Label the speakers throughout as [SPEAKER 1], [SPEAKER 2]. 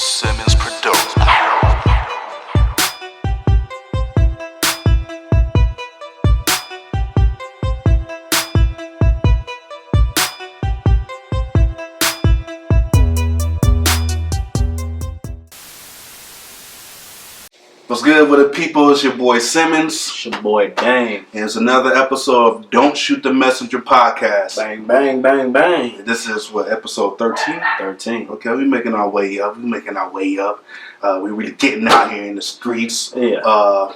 [SPEAKER 1] Simmons Production. What's good with the people? It's your boy Simmons.
[SPEAKER 2] It's your boy Dang.
[SPEAKER 1] And it's another episode of Don't Shoot the Messenger podcast.
[SPEAKER 2] Bang, bang, bang, bang.
[SPEAKER 1] This is what, episode 13?
[SPEAKER 2] 13.
[SPEAKER 1] Okay, we making our way up. We really getting out here in the streets.
[SPEAKER 2] Yeah.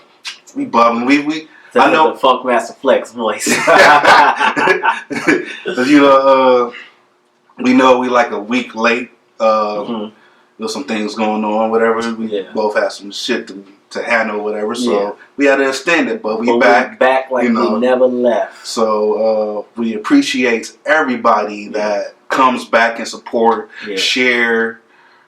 [SPEAKER 1] We bubbling. We
[SPEAKER 2] I know the Funk Master Flex voice.
[SPEAKER 1] We know we like a week late. There's some things going on, whatever. We both had some shit to handle, whatever. So we had to extend it, but we back.
[SPEAKER 2] Back like we never left.
[SPEAKER 1] So we appreciate everybody that comes back and support, share,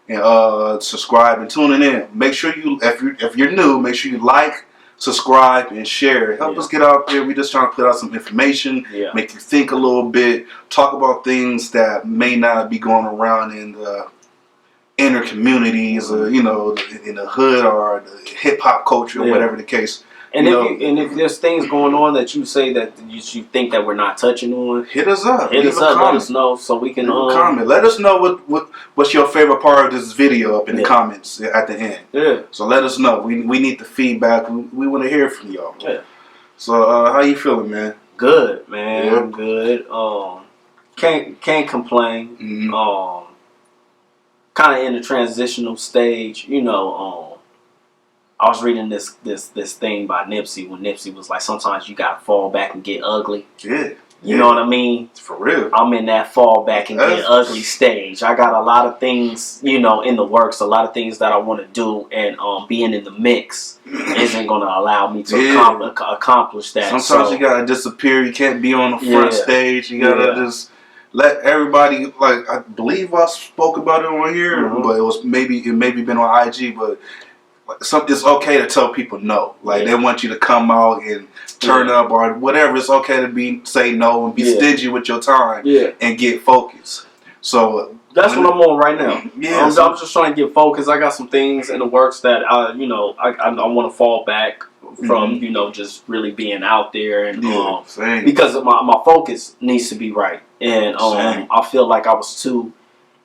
[SPEAKER 1] and subscribe and tuning in. Make sure you, if you're new, make sure you like, subscribe, and share. Help us get out there. We just trying to put out some information, make you think a little bit, talk about things that may not be going around in the inner communities, or in the hood or the hip hop culture, or whatever the case.
[SPEAKER 2] And if there's things going on that you say that you think that we're not touching on,
[SPEAKER 1] hit us up.
[SPEAKER 2] Let us know so we can
[SPEAKER 1] comment. Let us know what's your favorite part of this video up in the comments at the end. Yeah. So let us know. We need the feedback. We want to hear from y'all. Yeah. So how you feeling, man?
[SPEAKER 2] Good, man. I'm good. Can't complain. Mm-hmm. Kind of in the transitional stage, I was reading this thing by Nipsey when Nipsey was like, sometimes you gotta fall back and get ugly. Yeah. You know what I mean? For real. I'm in that fall back and get ugly stage. I got a lot of things, in the works, a lot of things that I want to do, and being in the mix isn't going to allow me to accomplish that.
[SPEAKER 1] Sometimes you gotta disappear. You can't be on the front stage. You gotta just let everybody, like, I believe I spoke about it on here, but it maybe been on IG, but it's okay to tell people no. Like, they want you to come out and turn up or whatever. It's okay to say no and be stingy with your time and get focused. So
[SPEAKER 2] that's what I'm on right now. I'm just trying to get focused. I got some things in the works that I want to fall back from, just really being out there, and because my focus needs to be right, and I feel like I was too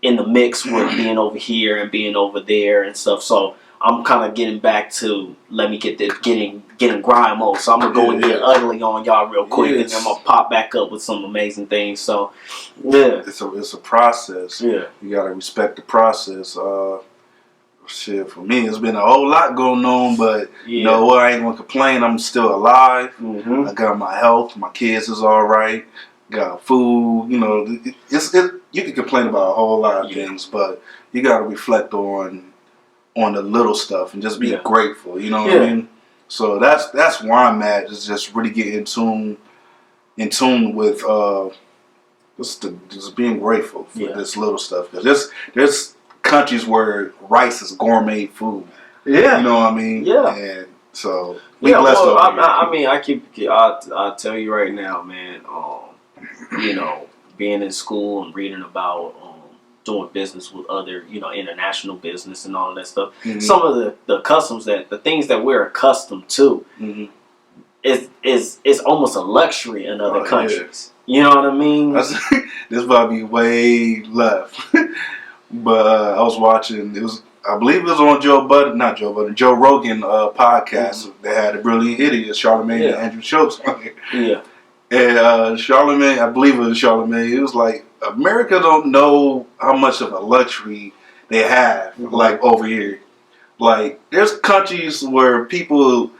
[SPEAKER 2] in the mix with being over here and being over there and stuff. So I'm kind of getting back to getting grind mode. So I'm gonna go and get ugly on y'all real quick, and then I'm gonna pop back up with some amazing things. So
[SPEAKER 1] it's a process. Yeah, you gotta respect the process. Shit, for me, it's been a whole lot going on, but you know what? I ain't gonna complain. I'm still alive. I got my health. My kids is all right. Got food. You can complain about a whole lot of things, but you gotta reflect on the little stuff and just be grateful. You know what I mean? So that's where I'm at. Is just really get in tune with just being grateful for this little stuff, because there's countries where rice is gourmet food. Yeah, you know what I mean. Yeah, and so we blessed over here.
[SPEAKER 2] I'll tell you right now, man. Being in school and reading about doing business with other, international business and all of that stuff. Some of the customs the things that we're accustomed to is almost a luxury in other countries. You know what I mean?
[SPEAKER 1] This might be way left. But I was watching, I believe it was on Joe Rogan podcast. They had a Brilliant Idiot, Charlamagne and Andrew Schultz on here. Yeah. And Charlamagne, I believe it was Charlamagne, it was like, America don't know how much of a luxury they have, like, over here. Like, there's countries where people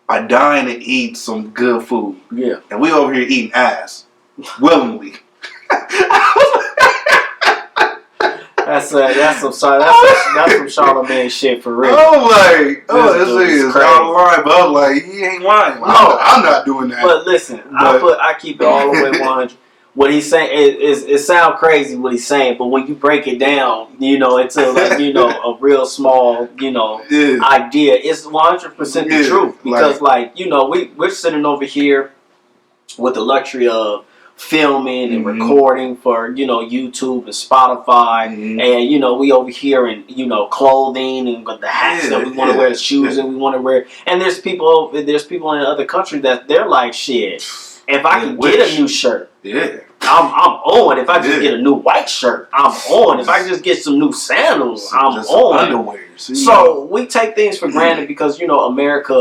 [SPEAKER 1] are dying to eat some good food. Yeah. And we over here eating ass. Willingly.
[SPEAKER 2] That's some Charlamagne shit for real.
[SPEAKER 1] This is out of line, but I'm like, he ain't lying. No, I'm not doing that.
[SPEAKER 2] But listen, I keep it all the way 100. What he's saying it sounds crazy what he's saying, but when you break it down, into like, a real small, idea, it's 100% the truth. Because we're sitting over here with the luxury of filming and recording for, you know, YouTube and Spotify, and, you know, we over here in, you know, clothing and the hats that we want to wear, the shoes that we want to wear, and there's people in other countries that they're like, shit, if I can get a new shirt, I'm on. If I just get a new white shirt, I'm on. If I just get some new sandals, I'm on.
[SPEAKER 1] Underwear.
[SPEAKER 2] So we take things for granted because, you know, America,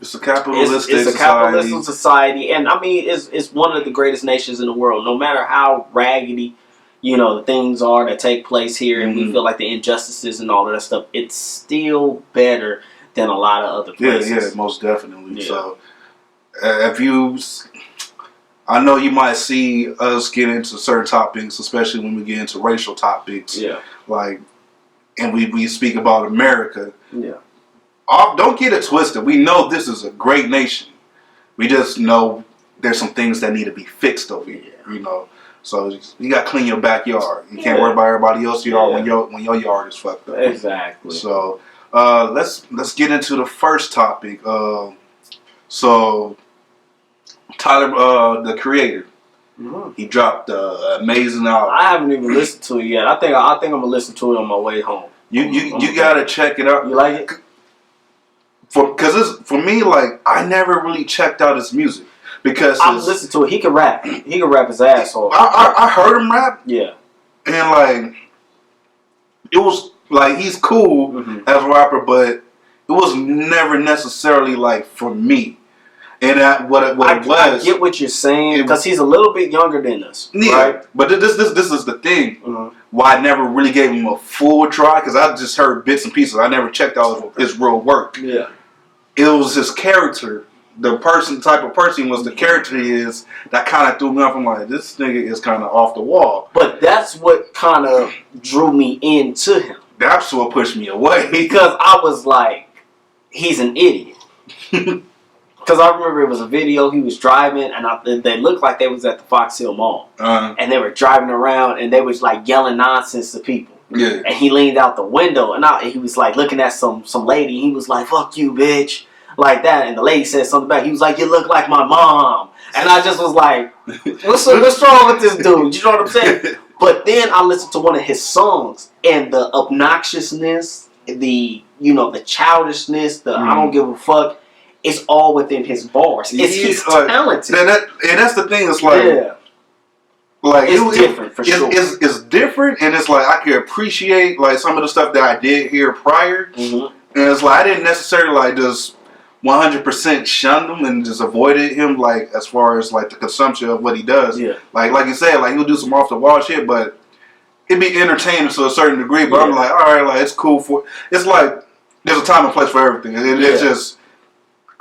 [SPEAKER 1] it's a capitalistic
[SPEAKER 2] society, and I mean, it's one of the greatest nations in the world. No matter how raggedy, you know, the things are that take place here, and we feel like the injustices and all of that stuff, it's still better than a lot of other places.
[SPEAKER 1] Yeah, most definitely. Yeah. So, I know you might see us get into certain topics, especially when we get into racial topics.
[SPEAKER 2] Yeah.
[SPEAKER 1] Like, and we speak about America.
[SPEAKER 2] Yeah.
[SPEAKER 1] Don't get it twisted. We know this is a great nation. We just know there's some things that need to be fixed over here. You know, so you got to clean your backyard. You can't worry about everybody else's yard when your yard is fucked up.
[SPEAKER 2] Exactly.
[SPEAKER 1] So let's get into the first topic. So Tyler, the Creator, he dropped an amazing album.
[SPEAKER 2] I haven't even listened to it yet. I think I'm gonna listen to it on my way home.
[SPEAKER 1] You gotta check it out.
[SPEAKER 2] You like it?
[SPEAKER 1] Because for me, like, I never really checked out his music because
[SPEAKER 2] I listened to it. He can rap. He can rap his ass off.
[SPEAKER 1] I heard him rap.
[SPEAKER 2] Yeah.
[SPEAKER 1] And like, it was like he's cool as a rapper, but it was never necessarily like for me. And I
[SPEAKER 2] get what you're saying because he's a little bit younger than us, right?
[SPEAKER 1] But this is the thing. Why I never really gave him a full try because I just heard bits and pieces. I never checked out his real work.
[SPEAKER 2] Yeah,
[SPEAKER 1] it was his character, type of person was the character he is that kind of threw me off. I'm like, this nigga is kind of off the wall.
[SPEAKER 2] But that's what kind of drew me into him.
[SPEAKER 1] That's what pushed me away
[SPEAKER 2] because I was like, he's an idiot. Because I remember it was a video he was driving, and they looked like they was at the Fox Hill Mall, and they were driving around, and they was like yelling nonsense to people.
[SPEAKER 1] Yeah.
[SPEAKER 2] And he leaned out the window, and he was like looking at some lady. He was like, "Fuck you, bitch," like that. And the lady said something back. He was like, "You look like my mom." And I just was like, "What's wrong with this dude?" You know what I'm saying? But then I listened to one of his songs, and the obnoxiousness, the childishness, I don't give a fuck. It's all within his bars. He's talented.
[SPEAKER 1] And that's the thing. It's like, like
[SPEAKER 2] it's different for sure.
[SPEAKER 1] It's different, and it's like I can appreciate like some of the stuff that I did here prior. And it's like I didn't necessarily like just 100% shun him and just avoided him like as far as like the consumption of what he does.
[SPEAKER 2] Yeah.
[SPEAKER 1] Like you said, like he'll do some off the wall shit, but it'd be entertaining to a certain degree. But I'm like, all right, like it's cool for. It's like there's a time and place for everything. It's just.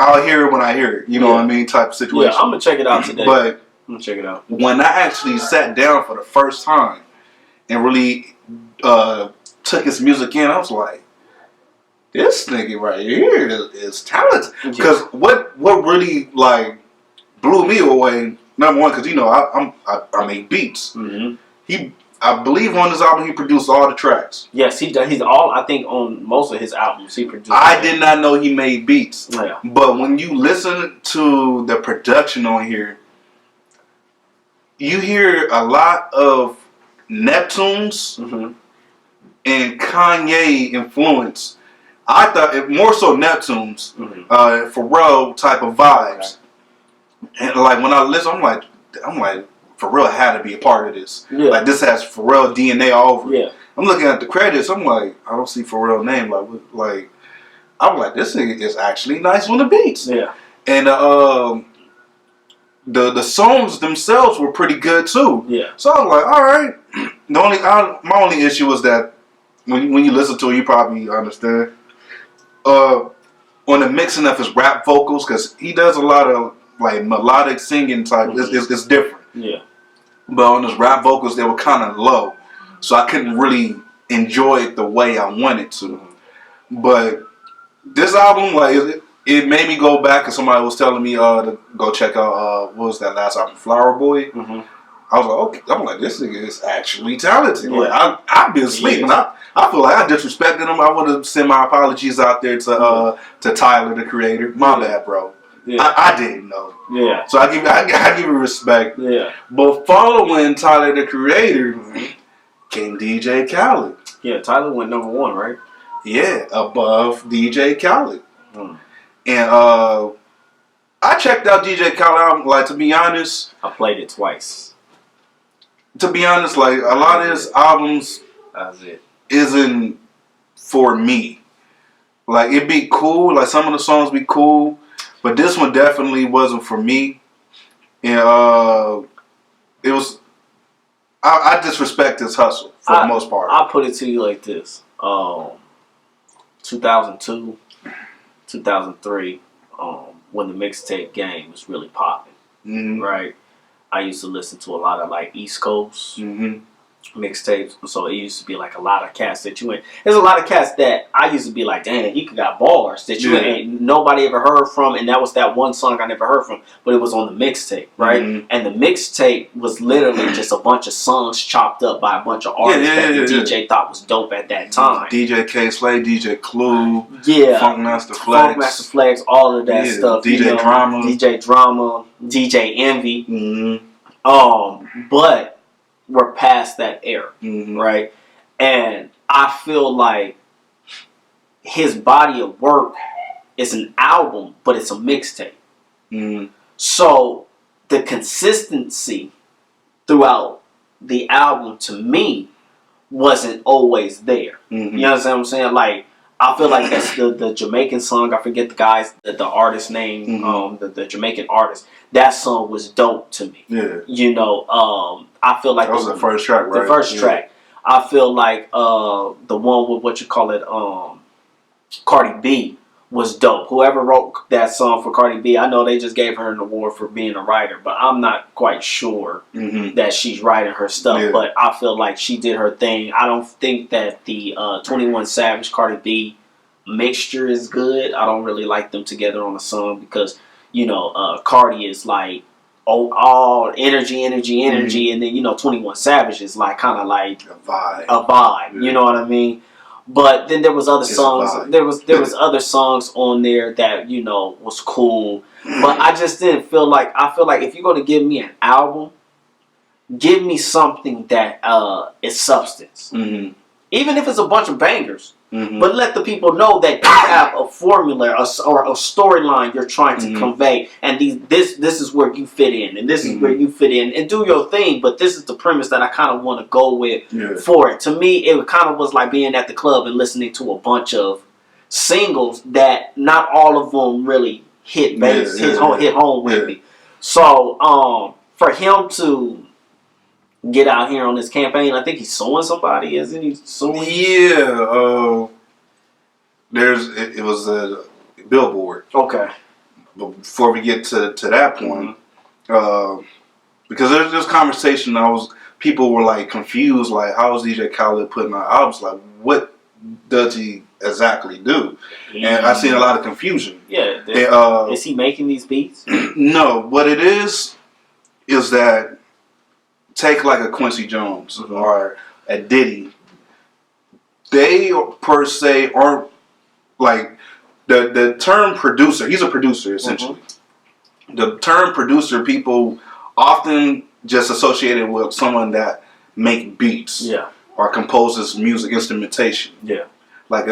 [SPEAKER 1] I'll hear it when I hear it. You know what I mean? Type of situation.
[SPEAKER 2] Yeah, I'm going to check it out today.
[SPEAKER 1] But
[SPEAKER 2] I'm going to check it out.
[SPEAKER 1] When I actually sat down for the first time and really took his music in, I was like, this nigga right here is talented. Because what really like blew me away, number one, because you know I make beats. I believe on this album he produced all the tracks.
[SPEAKER 2] Yes, he does. He's all. I think on most of his albums he produced.
[SPEAKER 1] I did not know he made beats.
[SPEAKER 2] Yeah.
[SPEAKER 1] But when you listen to the production on here, you hear a lot of Neptunes and Kanye influence. I thought more so Neptunes, Pharrell type of vibes. And like when I listen, I'm like. Pharrell had to be a part of this. Yeah. Like this has Pharrell DNA all over it. Yeah. I'm looking at the credits. I'm like, I don't see Pharrell's name. Like, I'm like, this nigga is actually nice on the beats.
[SPEAKER 2] Yeah.
[SPEAKER 1] And the songs themselves were pretty good too.
[SPEAKER 2] Yeah.
[SPEAKER 1] So I was like, all right. My only issue was that when you listen to it, you probably understand. On the mixing of his rap vocals, because he does a lot of like melodic singing type. It's different.
[SPEAKER 2] Yeah.
[SPEAKER 1] But on his rap vocals, they were kind of low. So I couldn't really enjoy it the way I wanted to. But this album, like, it made me go back, and somebody was telling me to go check out, what was that last album, Flower Boy? I was like, okay. I'm like, this nigga is actually talented. Yeah. Like, I've been sleeping. I feel like I disrespected him. I want to send my apologies out there to Tyler, the Creator. My bad, bro.
[SPEAKER 2] Yeah.
[SPEAKER 1] I didn't know.
[SPEAKER 2] Yeah.
[SPEAKER 1] So I give you respect.
[SPEAKER 2] Yeah.
[SPEAKER 1] But following Tyler the Creator came DJ Khaled.
[SPEAKER 2] Yeah, Tyler went number 1, right?
[SPEAKER 1] Yeah, above DJ Khaled. And I checked out DJ Khaled album. Like, to be honest,
[SPEAKER 2] I played it twice.
[SPEAKER 1] To be honest, like, a lot of his albums isn't for me. Like, it'd be cool. Like, some of the songs be cool. But this one definitely wasn't for me. And it was... I disrespect his hustle for the most part.
[SPEAKER 2] I'll put it to you like this. 2002, 2003, when the mixtape game was really popping, right? I used to listen to a lot of like East Coast mixtapes, so it used to be like a lot of cats that you ain't. There's a lot of cats that I used to be like, damn, he got bars that you ain't nobody ever heard from, and that was that one song I never heard from, but it was on the mixtape, right? And the mixtape was literally just a bunch of songs chopped up by a bunch of artists that the DJ thought was dope at that time.
[SPEAKER 1] DJ K Slay, DJ Clue,
[SPEAKER 2] Funk
[SPEAKER 1] Master
[SPEAKER 2] Flex, all of that stuff.
[SPEAKER 1] DJ
[SPEAKER 2] Drama, DJ Envy. But we're past that era, right? And I feel like his body of work is an album, but it's a mixtape. So the consistency throughout the album, to me, wasn't always there. You understand what I'm saying? Like, I feel like that's the Jamaican song. I forget the artist name, the Jamaican artist. That song was dope to me. Yeah. You know, I feel like
[SPEAKER 1] that was the first track, right?
[SPEAKER 2] The first track. I feel like the one with what you call it, Cardi B was dope. Whoever wrote that song for Cardi B, I know they just gave her an award for being a writer, but I'm not quite sure that she's writing her stuff. Yeah. But I feel like she did her thing. I don't think that the 21 Savage Cardi B mixture is good. I don't really like them together on a song because, you know, Cardi is like all energy, and then, you know, 21 Savage is like kind of like a vibe. Yeah. You know what I mean? But then there was other songs. There was other songs on there that, you know, was cool. But I just didn't feel like. I feel like if you're going to give me an album, give me something that is substance. Even if it's a bunch of bangers. But let the people know that you have a formula or a storyline you're trying to convey, and this is where you fit in, and this is where you fit in, and do your thing. But this is the premise that I kind of want to go with for it. To me, it kind of was like being at the club and listening to a bunch of singles that not all of them really hit home with me. So for him to get out here on this campaign, I think he's suing somebody, isn't he? Suing?
[SPEAKER 1] Yeah. It was a billboard. Okay. But before we get to that point, because there's this conversation, people were like confused, like, how is DJ Khaled putting out albums? Like, what does he exactly do? And I seen a lot of confusion.
[SPEAKER 2] Yeah. Is he making these beats?
[SPEAKER 1] No. What it is that take like a Quincy Jones or a Diddy. They per se aren't like the term producer. He's a producer essentially. The term producer, people often just associated with someone that make beats, or composes music instrumentation. Yeah, like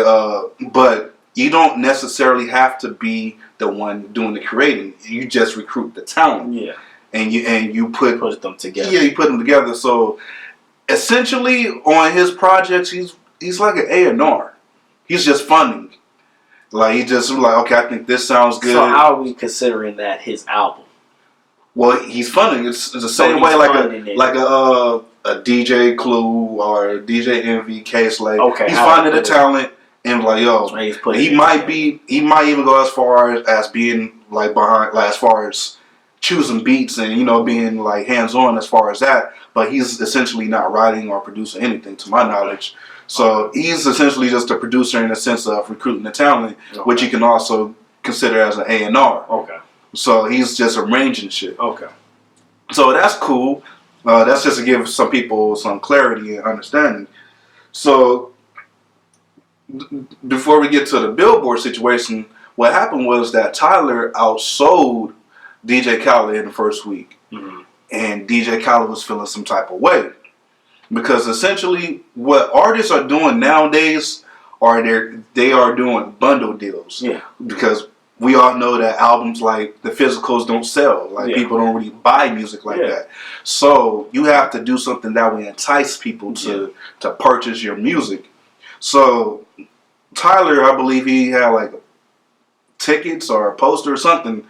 [SPEAKER 1] but you don't necessarily have to be the one doing the creating. You just recruit the talent. Yeah. And you put them together. Yeah, you put them together. So essentially, on his projects, he's like an A&R. He's just funding. Like, he just like, okay, I think this sounds good.
[SPEAKER 2] So how are we considering that his album?
[SPEAKER 1] Well, he's funding. It's the same way like a DJ Clue or a DJ Envy, K Slay. Okay, he's finding the talent and like, yo, he might even go as far as being like behind, like as far as choosing beats and, you know, being like hands-on as far as that, but he's essentially not writing or producing anything to my knowledge. So he's essentially just a producer in the sense of recruiting the talent, which you can also consider as an A&R. Okay. So he's just arranging shit. Okay. So that's cool. That's just to give some people some clarity and understanding. So before we get to the Billboard situation, what happened was that Tyler outsold DJ Khaled in the first week.
[SPEAKER 2] Mm-hmm.
[SPEAKER 1] And DJ Khaled was feeling some type of way. Because essentially what artists are doing nowadays they are doing bundle deals.
[SPEAKER 2] Yeah.
[SPEAKER 1] Because we all know that albums like the physicals don't sell. Like people don't really buy music like that. So you have to do something that will entice people to purchase your music. So Tyler, I believe he had like tickets or a poster or something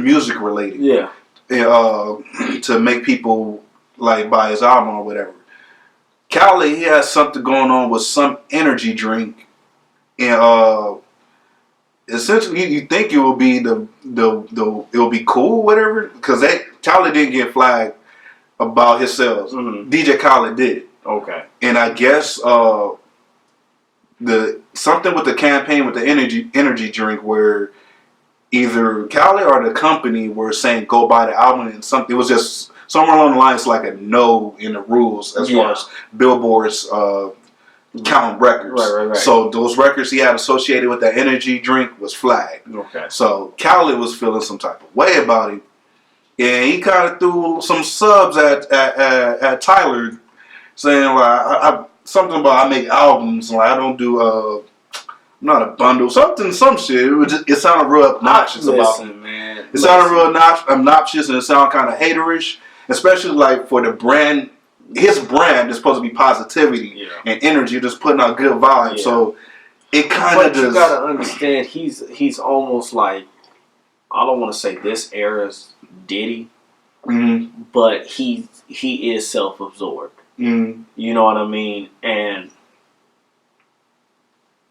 [SPEAKER 1] music related.
[SPEAKER 2] Yeah.
[SPEAKER 1] To make people like buy his album or whatever. Khaled, he has something going on with some energy drink, and essentially you think it will be it'll be cool, whatever, because Khaled didn't get flagged about his sales.
[SPEAKER 2] Mm-hmm.
[SPEAKER 1] DJ Khaled did.
[SPEAKER 2] Okay.
[SPEAKER 1] And I guess something with the campaign with the energy drink where either Khaled or the company were saying go buy the album, and it was just somewhere along the lines like a no in the rules as far as Billboard's counting records.
[SPEAKER 2] Right.
[SPEAKER 1] So those records he had associated with that energy drink was flagged.
[SPEAKER 2] Okay.
[SPEAKER 1] So Khaled was feeling some type of way about it, and he kind of threw some subs at Tyler, saying like something about I make albums, like I don't do not a bundle, some shit. It sounded real obnoxious about him.
[SPEAKER 2] Man.
[SPEAKER 1] It sounded real obnoxious, and it sounded kind of haterish, especially like for the brand. His brand is supposed to be positivity and energy, just putting out good vibes. So it kind of just.
[SPEAKER 2] You gotta understand, he's almost like, I don't want to say this era's Diddy, but he is self-absorbed.
[SPEAKER 1] Mm-hmm.
[SPEAKER 2] You know what I mean? And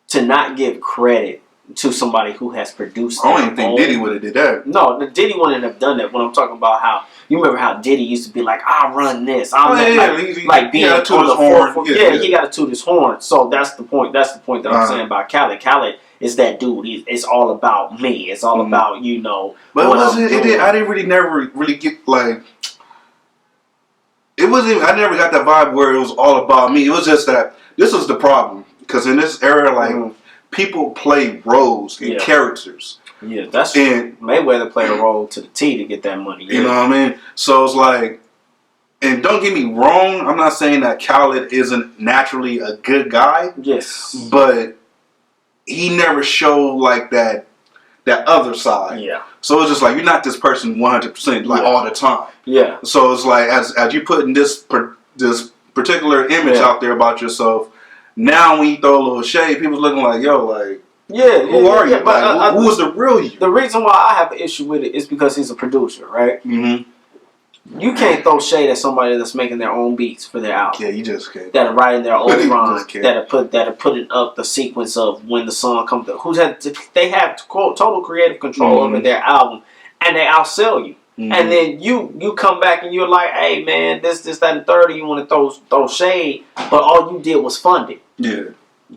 [SPEAKER 2] to not give credit to somebody who has produced.
[SPEAKER 1] I don't even think Diddy would have did that.
[SPEAKER 2] No, the Diddy wouldn't have done that. When I'm talking about how you remember how Diddy used to be like, "I run this," he got to toot his horn. He got to toot his horn. So that's the point. That's the point that I'm saying about Khaled. Khaled is that dude. It's all about me. It's all about
[SPEAKER 1] But was it? I didn't never really get like. It wasn't. I never got that vibe where it was all about me. It was just that this was the problem because in this era, like people play roles and characters.
[SPEAKER 2] Yeah, that's true. Mayweather played a role to the T to get that money.
[SPEAKER 1] You know what I mean? So it's like, and don't get me wrong, I'm not saying that Khaled isn't naturally a good guy.
[SPEAKER 2] Yes,
[SPEAKER 1] but he never showed like that other side.
[SPEAKER 2] Yeah.
[SPEAKER 1] So it's just like you're not this person 100% like all the time.
[SPEAKER 2] Yeah.
[SPEAKER 1] So it's like as you putting this particular image out there about yourself, now when you throw a little shade, people's looking like, yo, like, who are you? Like, who is the real you?
[SPEAKER 2] The reason why I have an issue with it is because he's a producer, right?
[SPEAKER 1] Mm-hmm.
[SPEAKER 2] You can't throw shade at somebody that's making their own beats for their album.
[SPEAKER 1] Yeah, you just can't.
[SPEAKER 2] That are writing their own rhymes. That are putting up the sequence of when the song comes. They have total creative control over their album, and they outsell you. Mm-hmm. And then you come back and you're like, hey man, this, that, and 30. You want to throw shade, but all you did was fund it.
[SPEAKER 1] Yeah.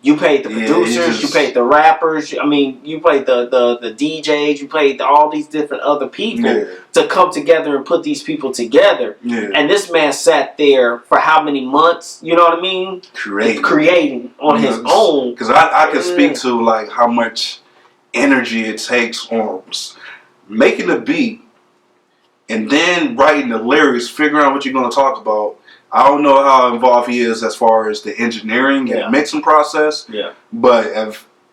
[SPEAKER 2] You paid the producers, you paid the rappers. I mean, you paid the DJs, you paid all these different other people to come together and put these people together. Yeah. And this man sat there for how many months? You know what I mean? Creating on his own.
[SPEAKER 1] Because I can speak to like how much energy it takes on making a beat and then writing the lyrics, figuring out what you're going to talk about. I don't know how involved he is as far as the engineering and mixing process. Yeah. But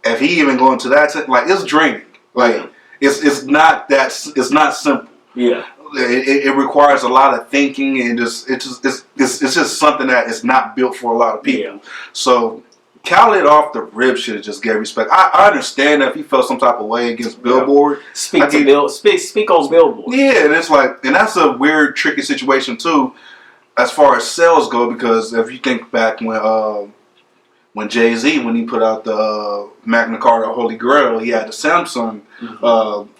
[SPEAKER 1] if he even going to that, like it's draining. Like it's not simple. Yeah. It requires a lot of thinking and it's just something that is not built for a lot of people. Yeah. So Khaled off the rip should have just gave respect. I understand that if he felt some type of way against Billboard.
[SPEAKER 2] Speak on Billboard.
[SPEAKER 1] Yeah, and it's like, and that's a weird, tricky situation too. As far as sales go, because if you think back when Jay-Z, when he put out the Magna Carta Holy Grail, he had the Samsung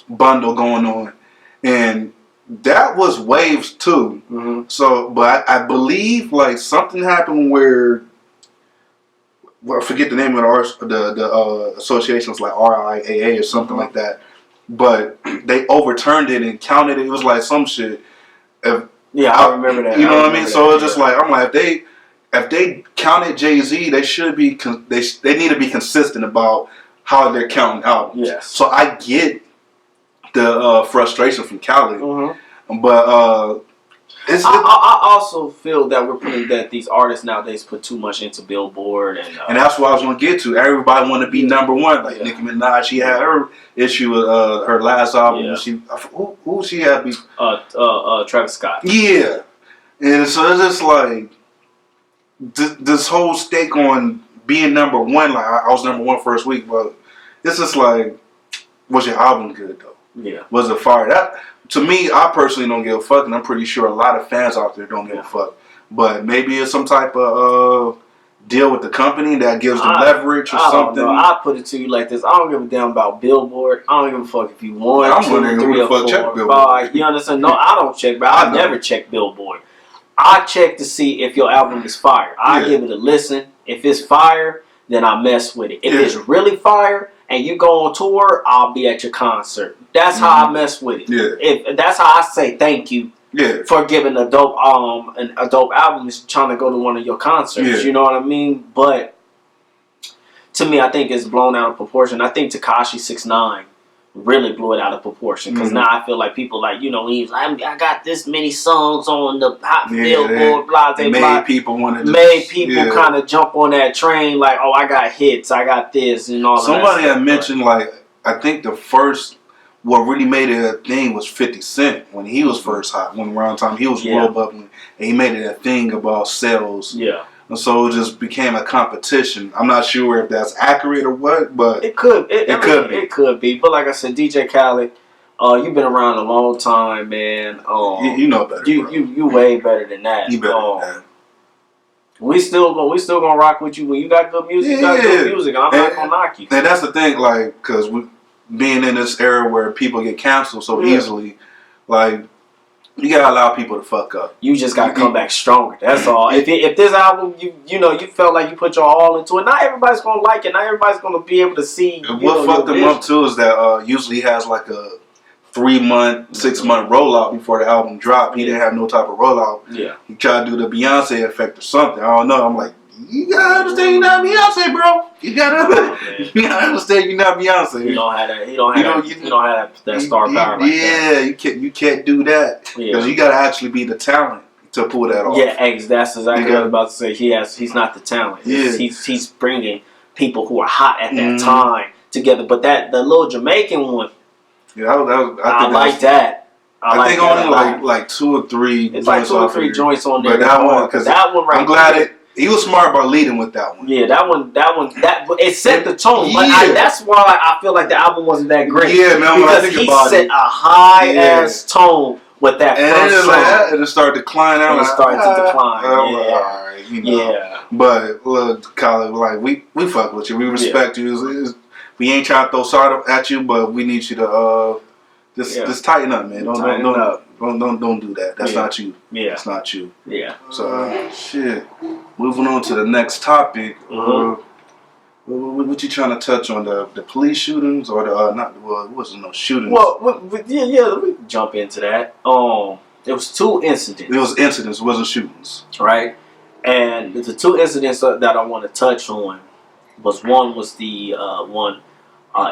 [SPEAKER 1] bundle going on, and that was waves too. Mm-hmm. So, but I believe like something happened where, well, I forget the name of the associations like RIAA or something like that, but they overturned it and counted it. It was like some shit.
[SPEAKER 2] Yeah, I remember that.
[SPEAKER 1] You know what I mean? So it's just like, I'm like, if they counted Jay-Z, they should be they need to be consistent about how they're counting albums.
[SPEAKER 2] Yes.
[SPEAKER 1] So I get the frustration from Khaled, but
[SPEAKER 2] I also feel that that these artists nowadays put too much into Billboard and
[SPEAKER 1] that's what I was gonna get to. Everybody want to be number one, like Nicki Minaj. She had her issue with her last album.
[SPEAKER 2] Yeah.
[SPEAKER 1] Who she had?
[SPEAKER 2] Travis Scott.
[SPEAKER 1] Yeah, and so it's just like this whole stake on being number one. Like I was number one first week, but it's just like, was your album good though?
[SPEAKER 2] Yeah.
[SPEAKER 1] Was it fire? That to me, I personally don't give a fuck, and I'm pretty sure a lot of fans out there don't give a fuck. But maybe it's some type of deal with the company that gives them leverage or something.
[SPEAKER 2] I put it to you like this: I don't give a damn about Billboard. I don't give a fuck if you won.
[SPEAKER 1] I'm wondering who the fuck check Billboard.
[SPEAKER 2] You understand? No, I don't check. But I never check Billboard. I check to see if your album is fire. I give it a listen. If it's fire, then I mess with it. If it's really fire and you go on tour, I'll be at your concert. That's how I mess with it.
[SPEAKER 1] Yeah.
[SPEAKER 2] If that's how I say thank you for giving a dope album is trying to go to one of your concerts.
[SPEAKER 1] Yeah.
[SPEAKER 2] You know what I mean? But to me, I think it's blown out of proportion. I think Tekashi 6ix9ine really blew it out of proportion because now I feel like people like, he's like, I got this many songs on the hot Billboard,
[SPEAKER 1] made people want to
[SPEAKER 2] kind of jump on that train like, oh, I got hits, I got this and all.
[SPEAKER 1] Somebody had mentioned like, I think the first what really made it a thing was 50 Cent when he was first hot. When around time he was real bubbling, and he made it a thing about sales. Yeah. And so it just became a competition. I'm not sure if that's accurate or what, but
[SPEAKER 2] it could. It could be. But like I said, DJ Khaled, you've been around a long time, man.
[SPEAKER 1] You know better.
[SPEAKER 2] You way better than that.
[SPEAKER 1] You better than that.
[SPEAKER 2] We still gonna rock with you when you got good music. You got good music. I'm not gonna knock you.
[SPEAKER 1] And that's the thing, like, because being in this era where people get canceled so easily, like. You gotta allow people to fuck up.
[SPEAKER 2] You just gotta come back stronger. That's all. If this album, you felt like you put your all into it. Not everybody's gonna like it. Not everybody's gonna be able to see.
[SPEAKER 1] What fucked them up too is that usually has like a 3-month, 6-month rollout before the album dropped. He didn't have no type of rollout. Yeah. He tried to do the Beyonce effect or something. I don't know. I'm like, you gotta understand you're not Beyonce, bro. You gotta understand you're not Beyonce.
[SPEAKER 2] He don't have that star power like that.
[SPEAKER 1] You can't do that because you gotta actually be the talent to pull that off.
[SPEAKER 2] Yeah, that's exactly what I was about to say. He's not the talent. He's bringing people who are hot at that time together. But the little Jamaican one, I like that.
[SPEAKER 1] I think only like 2 or 3.
[SPEAKER 2] It's like 2 or 3 joints on there.
[SPEAKER 1] But that one right. I'm glad he was smart about leading with that one.
[SPEAKER 2] Yeah, that one, it set the tone. But that's why I feel like the album wasn't that great.
[SPEAKER 1] Yeah, man, when I think about it.
[SPEAKER 2] Because he set a high-ass tone with that first song.
[SPEAKER 1] And it started declining.
[SPEAKER 2] And it started to decline.
[SPEAKER 1] All right, But, look, Khaled, like, we fuck with you. We respect you. We ain't trying to throw salt at you, but we need you to just tighten up, man. Don't do that. That's not you. Yeah. That's not you. Yeah. So, shit. Moving on to the next topic. What you trying to touch on? The police shootings or it wasn't no shootings.
[SPEAKER 2] Well, let me jump into that. There was 2 incidents.
[SPEAKER 1] It was incidents. It wasn't shootings. Right.
[SPEAKER 2] And the 2 incidents that I want to touch on was the one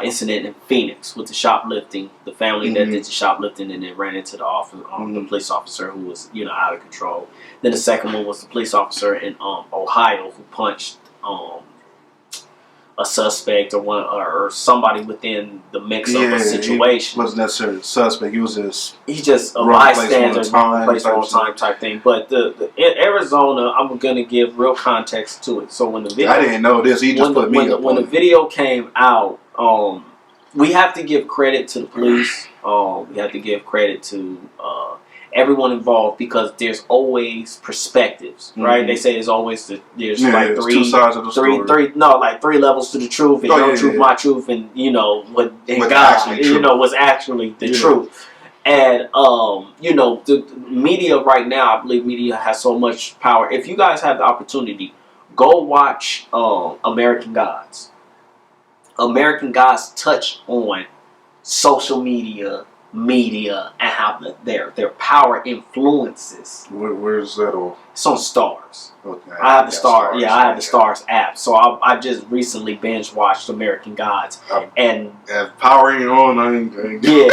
[SPEAKER 2] incident in Phoenix with the shoplifting, the family that did the shoplifting and then ran into the officer, the police officer who was out of control. Then the second one was the police officer in Ohio who punched a suspect or somebody within the mix of a situation.
[SPEAKER 1] He wasn't necessarily a suspect. He's
[SPEAKER 2] just a bystander, place on time type thing. But in Arizona, I'm gonna give real context to it. So when the video,
[SPEAKER 1] I didn't know this. He just put me up.
[SPEAKER 2] When the video came out, we have to give credit to the police. We have to give credit to everyone involved because there's always perspectives, right? They say there's always there's
[SPEAKER 1] 2 sides of the story.
[SPEAKER 2] Like 3 levels to the truth, and your truth, my truth, and what God, was actually the truth. And the media right now, I believe media has so much power. If you guys have the opportunity, go watch American Gods. American Gods touch on social media, media and how their power influences.
[SPEAKER 1] Where's that on?
[SPEAKER 2] It's on Stars.
[SPEAKER 1] Okay,
[SPEAKER 2] I have the Stars. Yeah, I have the Stars app. So I just recently binge watched American Gods, and
[SPEAKER 1] power ain't on. I ain't
[SPEAKER 2] yeah.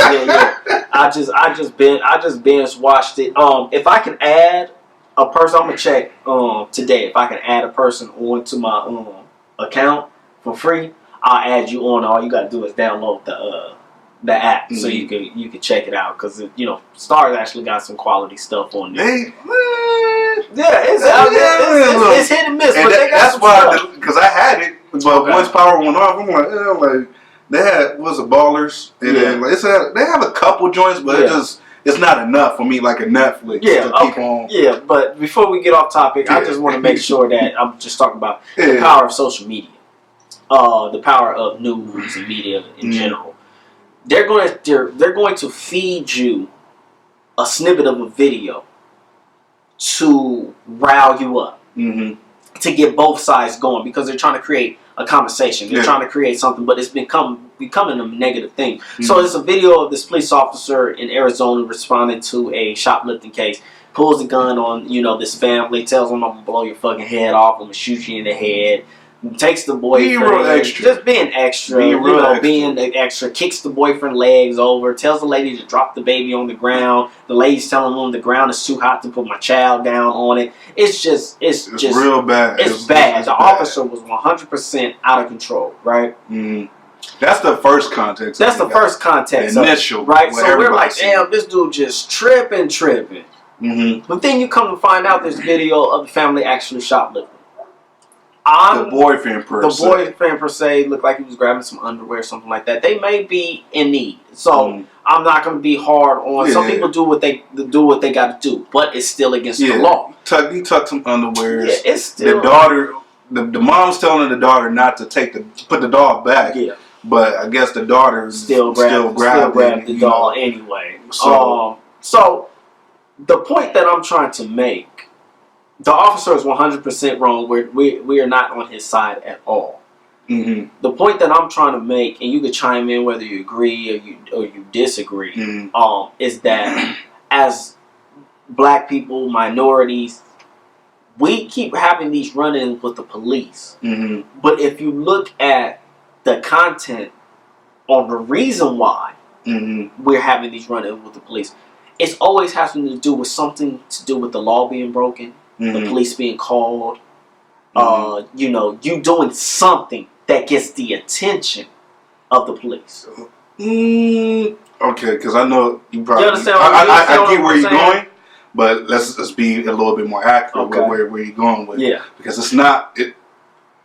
[SPEAKER 2] I just binge watched it. If I can add a person, I'm gonna check today. If I can add a person onto my account for free, I'll add you on. All you gotta do is download the app so you can check it out, because Stars actually got some quality stuff on there. It's hit and miss, but
[SPEAKER 1] that's why, because I had it, but once power went off, I'm like, they had Ballers, and then they have a couple joints, but it's not enough for me, like a Netflix. To keep on.
[SPEAKER 2] Yeah, but before we get off topic, I just want to make sure that I'm just talking about the power of social media, the power of news and media in general. They're going to feed you a snippet of a video to rile you up, to get both sides going, because they're trying to create a conversation. They're trying to create something, but it's becoming a negative thing. So it's a video of this police officer in Arizona responding to a shoplifting case. Pulls the gun on this family, tells them, "I'm gonna blow your fucking head off. I'm gonna shoot you in the head." Takes the boyfriend, just being extra, being extra, kicks the boyfriend legs over, tells the lady to drop the baby on the ground. The lady's telling him the ground is too hot to put my child down on it. It's just
[SPEAKER 1] real bad.
[SPEAKER 2] It's bad. The officer was 100% out of control, right?
[SPEAKER 1] That's the first context.
[SPEAKER 2] That's the first context.
[SPEAKER 1] Initial,
[SPEAKER 2] right? So we're like, damn, this dude just tripping. But then you come to find out there's video of the family actually shoplifting.
[SPEAKER 1] The boyfriend
[SPEAKER 2] per se looked like he was grabbing some underwear or something like that. They may be in need, so I'm not going to be hard on. Some people do what they got to do, but it's still against the law.
[SPEAKER 1] He tucked some underwear.
[SPEAKER 2] Yeah, it's still
[SPEAKER 1] the daughter. The mom's telling the daughter not to put the doll back. Yeah, but I guess the daughter still grabbed
[SPEAKER 2] the doll anyway. So the point that I'm trying to make. The officer is 100% wrong. We are not on his side at all. The point that I'm trying to make, and you could chime in whether you agree or you disagree, is that as black people, minorities, we keep having these run-ins with the police. But if you look at the content on the reason why we're having these run-ins with the police, it's always having to do with something to do with the law being broken. The police being called, you doing something that gets the attention of the police.
[SPEAKER 1] Okay, because I know you probably.
[SPEAKER 2] You understand
[SPEAKER 1] I get where you're going, but let's be a little bit more accurate with where you're going with. Yeah, because it's not.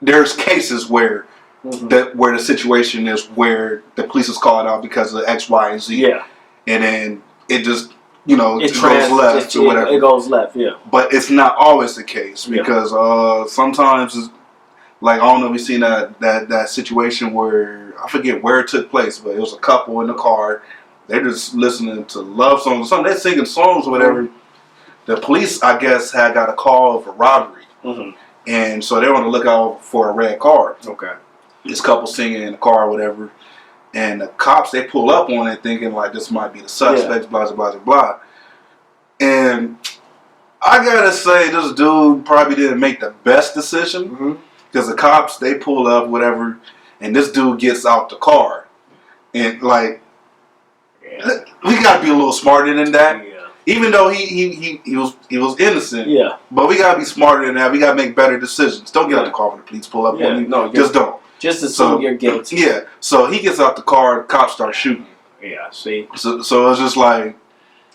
[SPEAKER 1] There's cases where where the situation is where the police is called out because of X, Y, and Z. Yeah, and then it just. It goes left or whatever.
[SPEAKER 2] It goes left, yeah.
[SPEAKER 1] But it's not always the case because sometimes, it's, like, I don't know if you've seen that situation where, I forget where it took place, but it was a couple in the car. They're just listening to love songs or something. They're singing songs or whatever. The police, I guess, had got a call of a robbery. And so they were on the lookout for a red car. Okay. This couple singing in the car or whatever. And the cops, they pull up on it thinking like this might be the suspects, blah, blah, blah, blah. And I gotta say, this dude probably didn't make the best decision. Because the cops, they pull up, whatever, and this dude gets out the car. And like, we gotta be a little smarter than that. Yeah. Even though he was innocent. Yeah. But we gotta be smarter than that. We gotta make better decisions. Don't get out the car when the police pull up on you. No, just don't.
[SPEAKER 2] Just assume you're guilty.
[SPEAKER 1] Yeah. So he gets out the car, the cops start shooting.
[SPEAKER 2] Yeah, see?
[SPEAKER 1] So it's just like,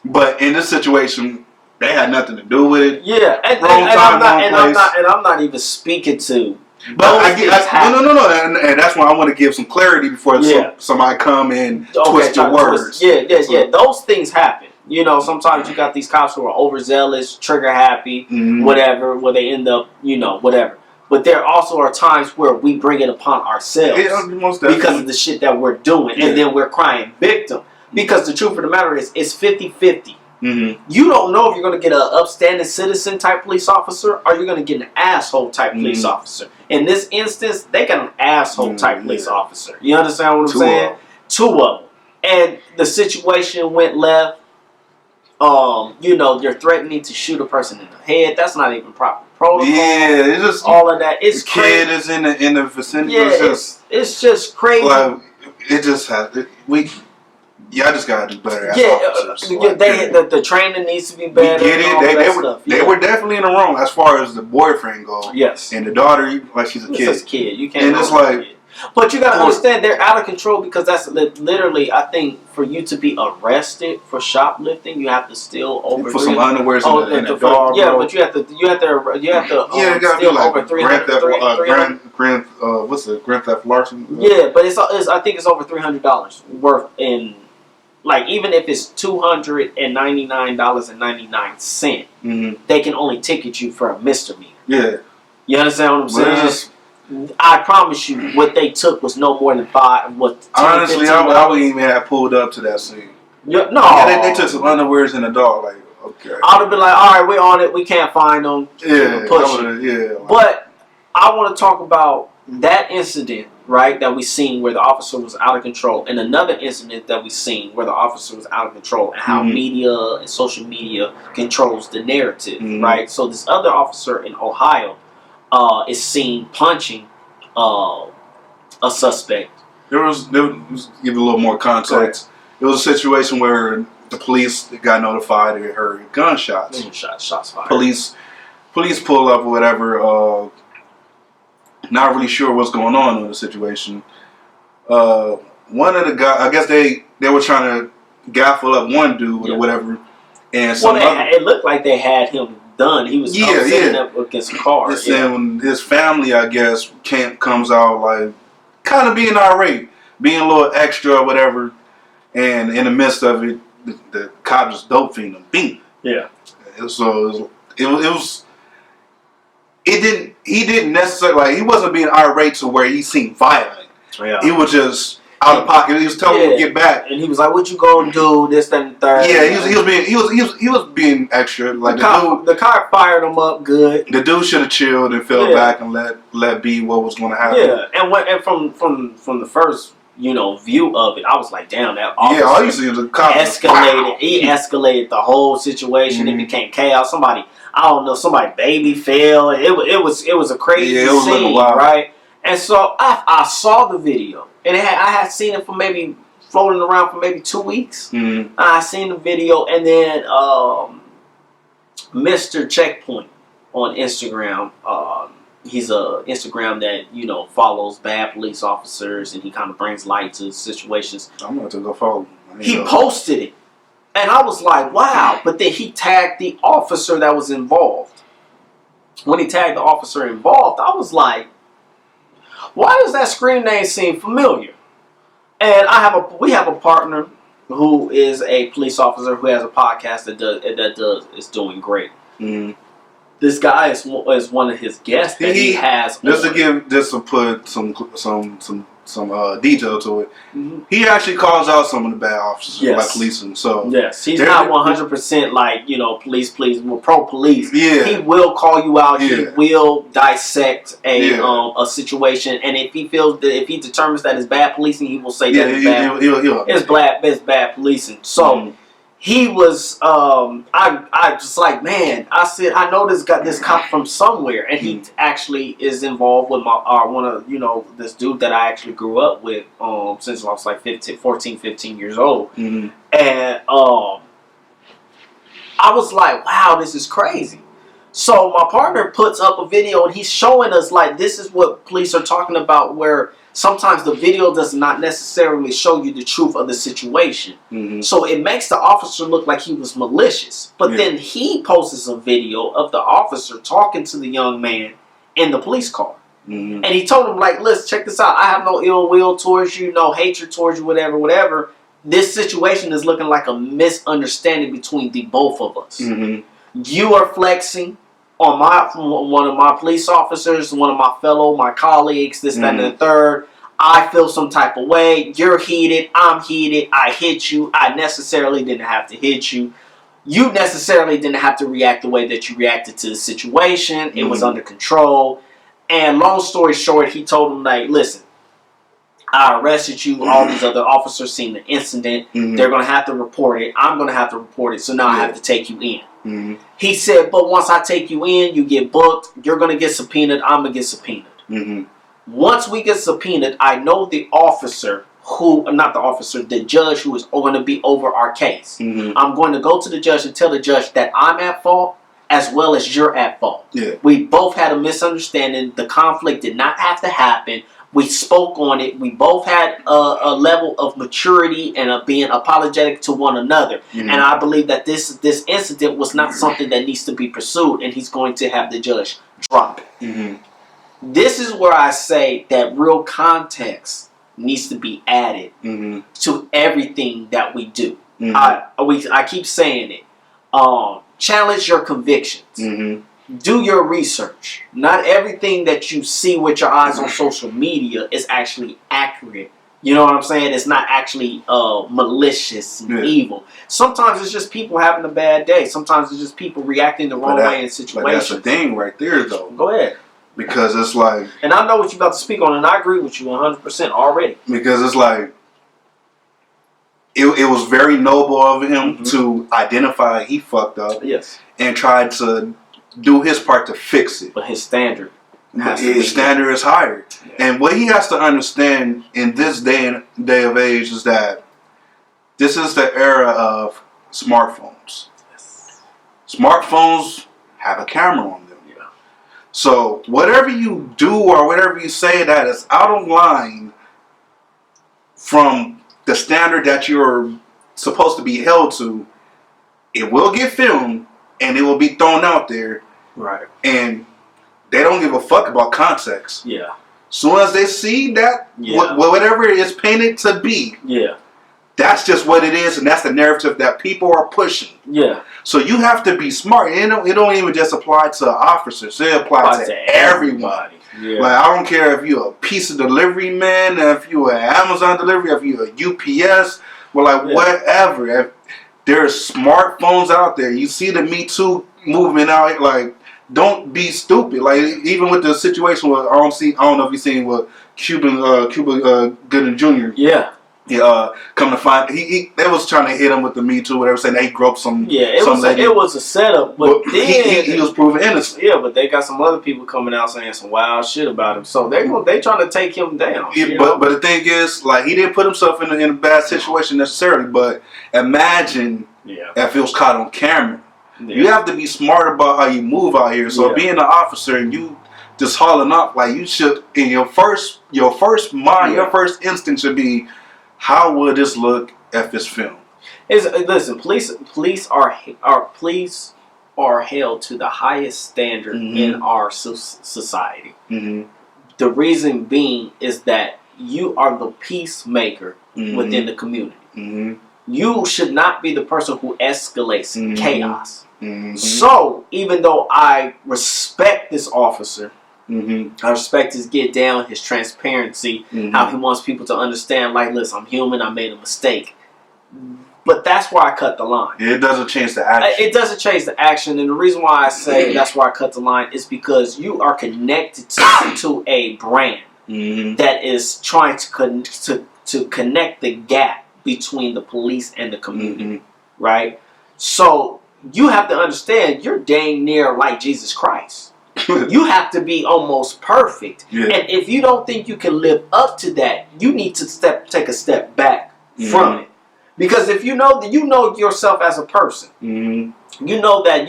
[SPEAKER 1] but in this situation, they had nothing to do with it.
[SPEAKER 2] Yeah. I'm not even speaking to.
[SPEAKER 1] But no. And that's why I want to give some clarity before somebody come and twist your words.
[SPEAKER 2] Yeah. Those things happen. Sometimes you got these cops who are overzealous, trigger happy, whatever, where they end up, whatever. But there also are times where we bring it upon ourselves because of the shit that we're doing, and then we're crying victim. Because the truth of the matter is, it's 50-50. You don't know if you're going to get an upstanding citizen type police officer or you're going to get an asshole type police officer. In this instance, they got an asshole type police officer. You understand what I'm saying? Two of them. and the situation went left. You're threatening to shoot a person in the head. That's not even proper protocol.
[SPEAKER 1] Yeah, it's just
[SPEAKER 2] all of that. It's
[SPEAKER 1] the kid is in the vicinity.
[SPEAKER 2] Yeah, it's just crazy.
[SPEAKER 1] Like, it just has y'all just gotta do better. As officers.
[SPEAKER 2] The training needs to be better.
[SPEAKER 1] We get it. They were definitely in the wrong as far as the boyfriend goes.
[SPEAKER 2] Yes,
[SPEAKER 1] and the daughter, like she's a kid.
[SPEAKER 2] It's a kid. You can't.
[SPEAKER 1] And it's like.
[SPEAKER 2] But you gotta understand they're out of control because that's literally, I think, for you to be arrested for shoplifting, you have to steal over
[SPEAKER 1] for some underwears in the dog.
[SPEAKER 2] Yeah, but you have to
[SPEAKER 1] steal
[SPEAKER 2] over 300.
[SPEAKER 1] What's it? Grand theft larceny.
[SPEAKER 2] Yeah, but I think it's over $300 worth in, like, even if it's $299.99, they can only ticket you for a misdemeanor.
[SPEAKER 1] Yeah,
[SPEAKER 2] you understand what I'm saying? I promise you, what they took was no more than
[SPEAKER 1] honestly, I wouldn't even have pulled up to that scene.
[SPEAKER 2] Yeah, no.
[SPEAKER 1] Yeah, they took some underwears in the dog. Like, okay.
[SPEAKER 2] I would have been like, all right, we're on it. We can't find them.
[SPEAKER 1] Yeah,
[SPEAKER 2] But I want to talk about that incident, right, that we seen where the officer was out of control, and another incident that we seen where the officer was out of control, and how media and social media controls the narrative, right? So this other officer in Ohio is seen punching a suspect.
[SPEAKER 1] There was give a little more context. It was a situation where the police got notified they heard gunshots.
[SPEAKER 2] Shots fired.
[SPEAKER 1] Police pull up or whatever. Not really sure what's going on in the situation. One of the guys, I guess they were trying to gaffle up one dude or whatever, and
[SPEAKER 2] it looked like they had him done. He was sitting up against a car.
[SPEAKER 1] And when his family, I guess, comes out like kind of being irate, being a little extra or whatever, and in the midst of it, the cop just dope fiend him, bing.
[SPEAKER 2] Yeah.
[SPEAKER 1] So he didn't necessarily, like, he wasn't being irate to where he seemed violent.
[SPEAKER 2] Yeah.
[SPEAKER 1] He was just out of pocket. He was telling him to get back,
[SPEAKER 2] and he was like, "What you gonna do? This, that, and the third."
[SPEAKER 1] Yeah, he was being extra. Like
[SPEAKER 2] the cop fired him up good.
[SPEAKER 1] The dude should have chilled and fell back and let be what was going to happen.
[SPEAKER 2] Yeah, and from the first view of it, I was like, "Damn, that officer."
[SPEAKER 1] Yeah, all you see is a cop
[SPEAKER 2] escalated. He escalated the whole situation. It became chaos. Somebody baby fell. It was a crazy scene, right? And so I saw the video, and I had seen it for maybe floating around for maybe 2 weeks. I seen the video, and then Mr. Checkpoint on Instagram. He's a Instagram that follows bad police officers, and he kind of brings light to situations.
[SPEAKER 1] I'm going to go follow him.
[SPEAKER 2] He posted it, and I was like, wow. But then he tagged the officer that was involved. When he tagged the officer involved, I was like, why does that screen name seem familiar? And we have a partner who is a police officer who has a podcast is doing great. This guy is one of his guests that he has.
[SPEAKER 1] Just to put some detail to it. He actually calls out some of the bad officers by policing. So
[SPEAKER 2] yes, he's not 100% like police. We're pro police.
[SPEAKER 1] Yeah,
[SPEAKER 2] he will call you out. Yeah. He will dissect a situation, and if he determines that it's bad policing, he will say that it's bad policing. So. He was, I just like, man, I said, I know this cop from somewhere, and he actually is involved with this dude that I actually grew up with, since I was like 14, 15 years old. And, I was like, wow, this is crazy. So my partner puts up a video, and he's showing us, like, this is what police are talking about, where sometimes the video does not necessarily show you the truth of the situation. So it makes the officer look like he was malicious. But then he posts a video of the officer talking to the young man in the police car. And he told him, like, listen, check this out. I have no ill will towards you, no hatred towards you, whatever. This situation is looking like a misunderstanding between the both of us. You are flexing on one of my police officers, one of my colleagues, this, that, and the third. I feel some type of way. You're heated. I'm heated. I hit you. I necessarily didn't have to hit you. You necessarily didn't have to react the way that you reacted to the situation. It was under control. And long story short, he told him, like, listen, I arrested you. All these other officers seen the incident. They're going to have to report it. I'm going to have to report it. So now I have to take you in. He said, but once I take you in, you get booked. You're going to get subpoenaed. I'm going to get subpoenaed. Once we get subpoenaed, I know the officer the judge who is going to be over our case. I'm going to go to the judge and tell the judge that I'm at fault as well as you're at fault. We both had a misunderstanding. The conflict did not have to happen. We spoke on it. We both had a level of maturity and of being apologetic to one another. And I believe that this incident was not something that needs to be pursued, and he's going to have the judge drop it. This is where I say that real context needs to be added to everything that we do. I keep saying it. Challenge your convictions. Do your research. Not everything that you see with your eyes on social media is actually accurate. You know what I'm saying? It's not actually malicious and evil. Sometimes it's just people having a bad day. Sometimes it's just people reacting the wrong way in situations.
[SPEAKER 1] But that's the thing right there, though.
[SPEAKER 2] Go ahead.
[SPEAKER 1] Because it's like...
[SPEAKER 2] And I know what you're about to speak on, and I agree with you 100% already.
[SPEAKER 1] Because it's like... It was very noble of him to identify he fucked up.
[SPEAKER 2] Yes. And
[SPEAKER 1] tried to do his part to fix it.
[SPEAKER 2] But his standard
[SPEAKER 1] is higher. Yeah. And what he has to understand in this day of age is that this is the era of smartphones. Yes. Smartphones have a camera on them. Yeah. So whatever you do or whatever you say that is out of line from the standard that you're supposed to be held to, it will get filmed. And it will be thrown out there.
[SPEAKER 2] Right.
[SPEAKER 1] And they don't give a fuck about context.
[SPEAKER 2] Yeah.
[SPEAKER 1] Soon as they see that, whatever it is painted to be, that's just what it is. And that's the narrative that people are pushing.
[SPEAKER 2] Yeah.
[SPEAKER 1] So you have to be smart. It don't even just apply to officers. It applies to everybody. Yeah. Like, I don't care if you're a pizza delivery man, if you're an Amazon delivery, if you're a UPS, whatever. There's smartphones out there. You see the Me Too movement out. Like, don't be stupid. Like, even with the situation with I don't know if you've seen with Cuba Gooding Jr.
[SPEAKER 2] Yeah.
[SPEAKER 1] Come to find they was trying to hit him with the Me Too, whatever, saying they groped some.
[SPEAKER 2] Yeah, it was a setup, but then
[SPEAKER 1] he was proven innocent.
[SPEAKER 2] Yeah, but they got some other people coming out saying some wild shit about him, so they trying to take him down.
[SPEAKER 1] Yeah, but the thing is, like, he didn't put himself in a bad situation necessarily. But imagine if it was caught on camera. Yeah. You have to be smart about how you move out here. So being an officer and you just hauling up, like, you should, in your first mind, your first instinct should be, how would this look if it's filmed?
[SPEAKER 2] Listen, police are held to the highest standard in our society. The reason being is that you are the peacemaker within the community. You should not be the person who escalates chaos. So even though I respect this officer, I respect his get down, his transparency, how he wants people to understand, like, listen, I'm human, I made a mistake. But that's why I cut the line.
[SPEAKER 1] It doesn't change the action.
[SPEAKER 2] It doesn't change the action. And the reason why I say that's why I cut the line is because you are connected to a brand that is trying to connect the gap between the police and the community. Right? So you have to understand, you're dang near like Jesus Christ. You have to be almost perfect. And if you don't think you can live up to that, you need to take a step back from it. Because if you know that you know yourself as a person, you know that,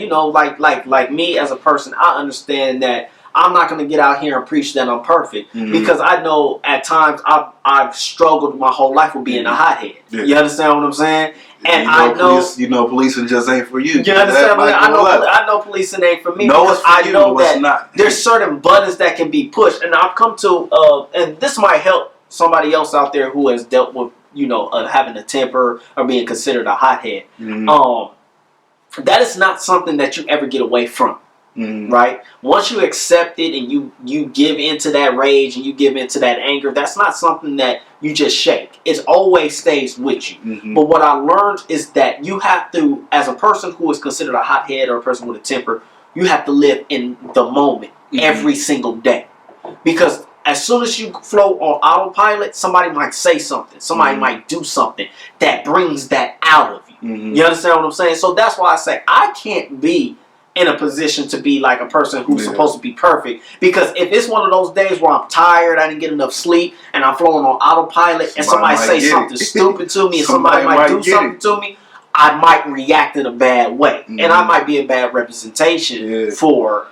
[SPEAKER 2] like me as a person, I understand that I'm not going to get out here and preach that I'm perfect, because I know at times I've struggled my whole life with being a hothead. You understand what I'm saying? And
[SPEAKER 1] policing just ain't for you.
[SPEAKER 2] You understand? I know policing ain't for me, because I know that there's certain buttons that can be pushed, and I've come to and this might help somebody else out there who has dealt with having a temper or being considered a hothead. That is not something that you ever get away from. Right? Once you accept it and you give into that rage and you give into that anger, that's not something that you just shake. It always stays with you. But what I learned is that you have to, as a person who is considered a hothead or a person with a temper, you have to live in the moment every single day. Because as soon as you float on autopilot, somebody might say something. Somebody might do something that brings that out of you. You understand what I'm saying? So that's why I say I can't be in a position to be like a person who's supposed to be perfect. Because if it's one of those days where I'm tired, I didn't get enough sleep, and I'm flowing on autopilot, and somebody say something stupid to me, and somebody might do something to me, I might react in a bad way. And I might be a bad representation for,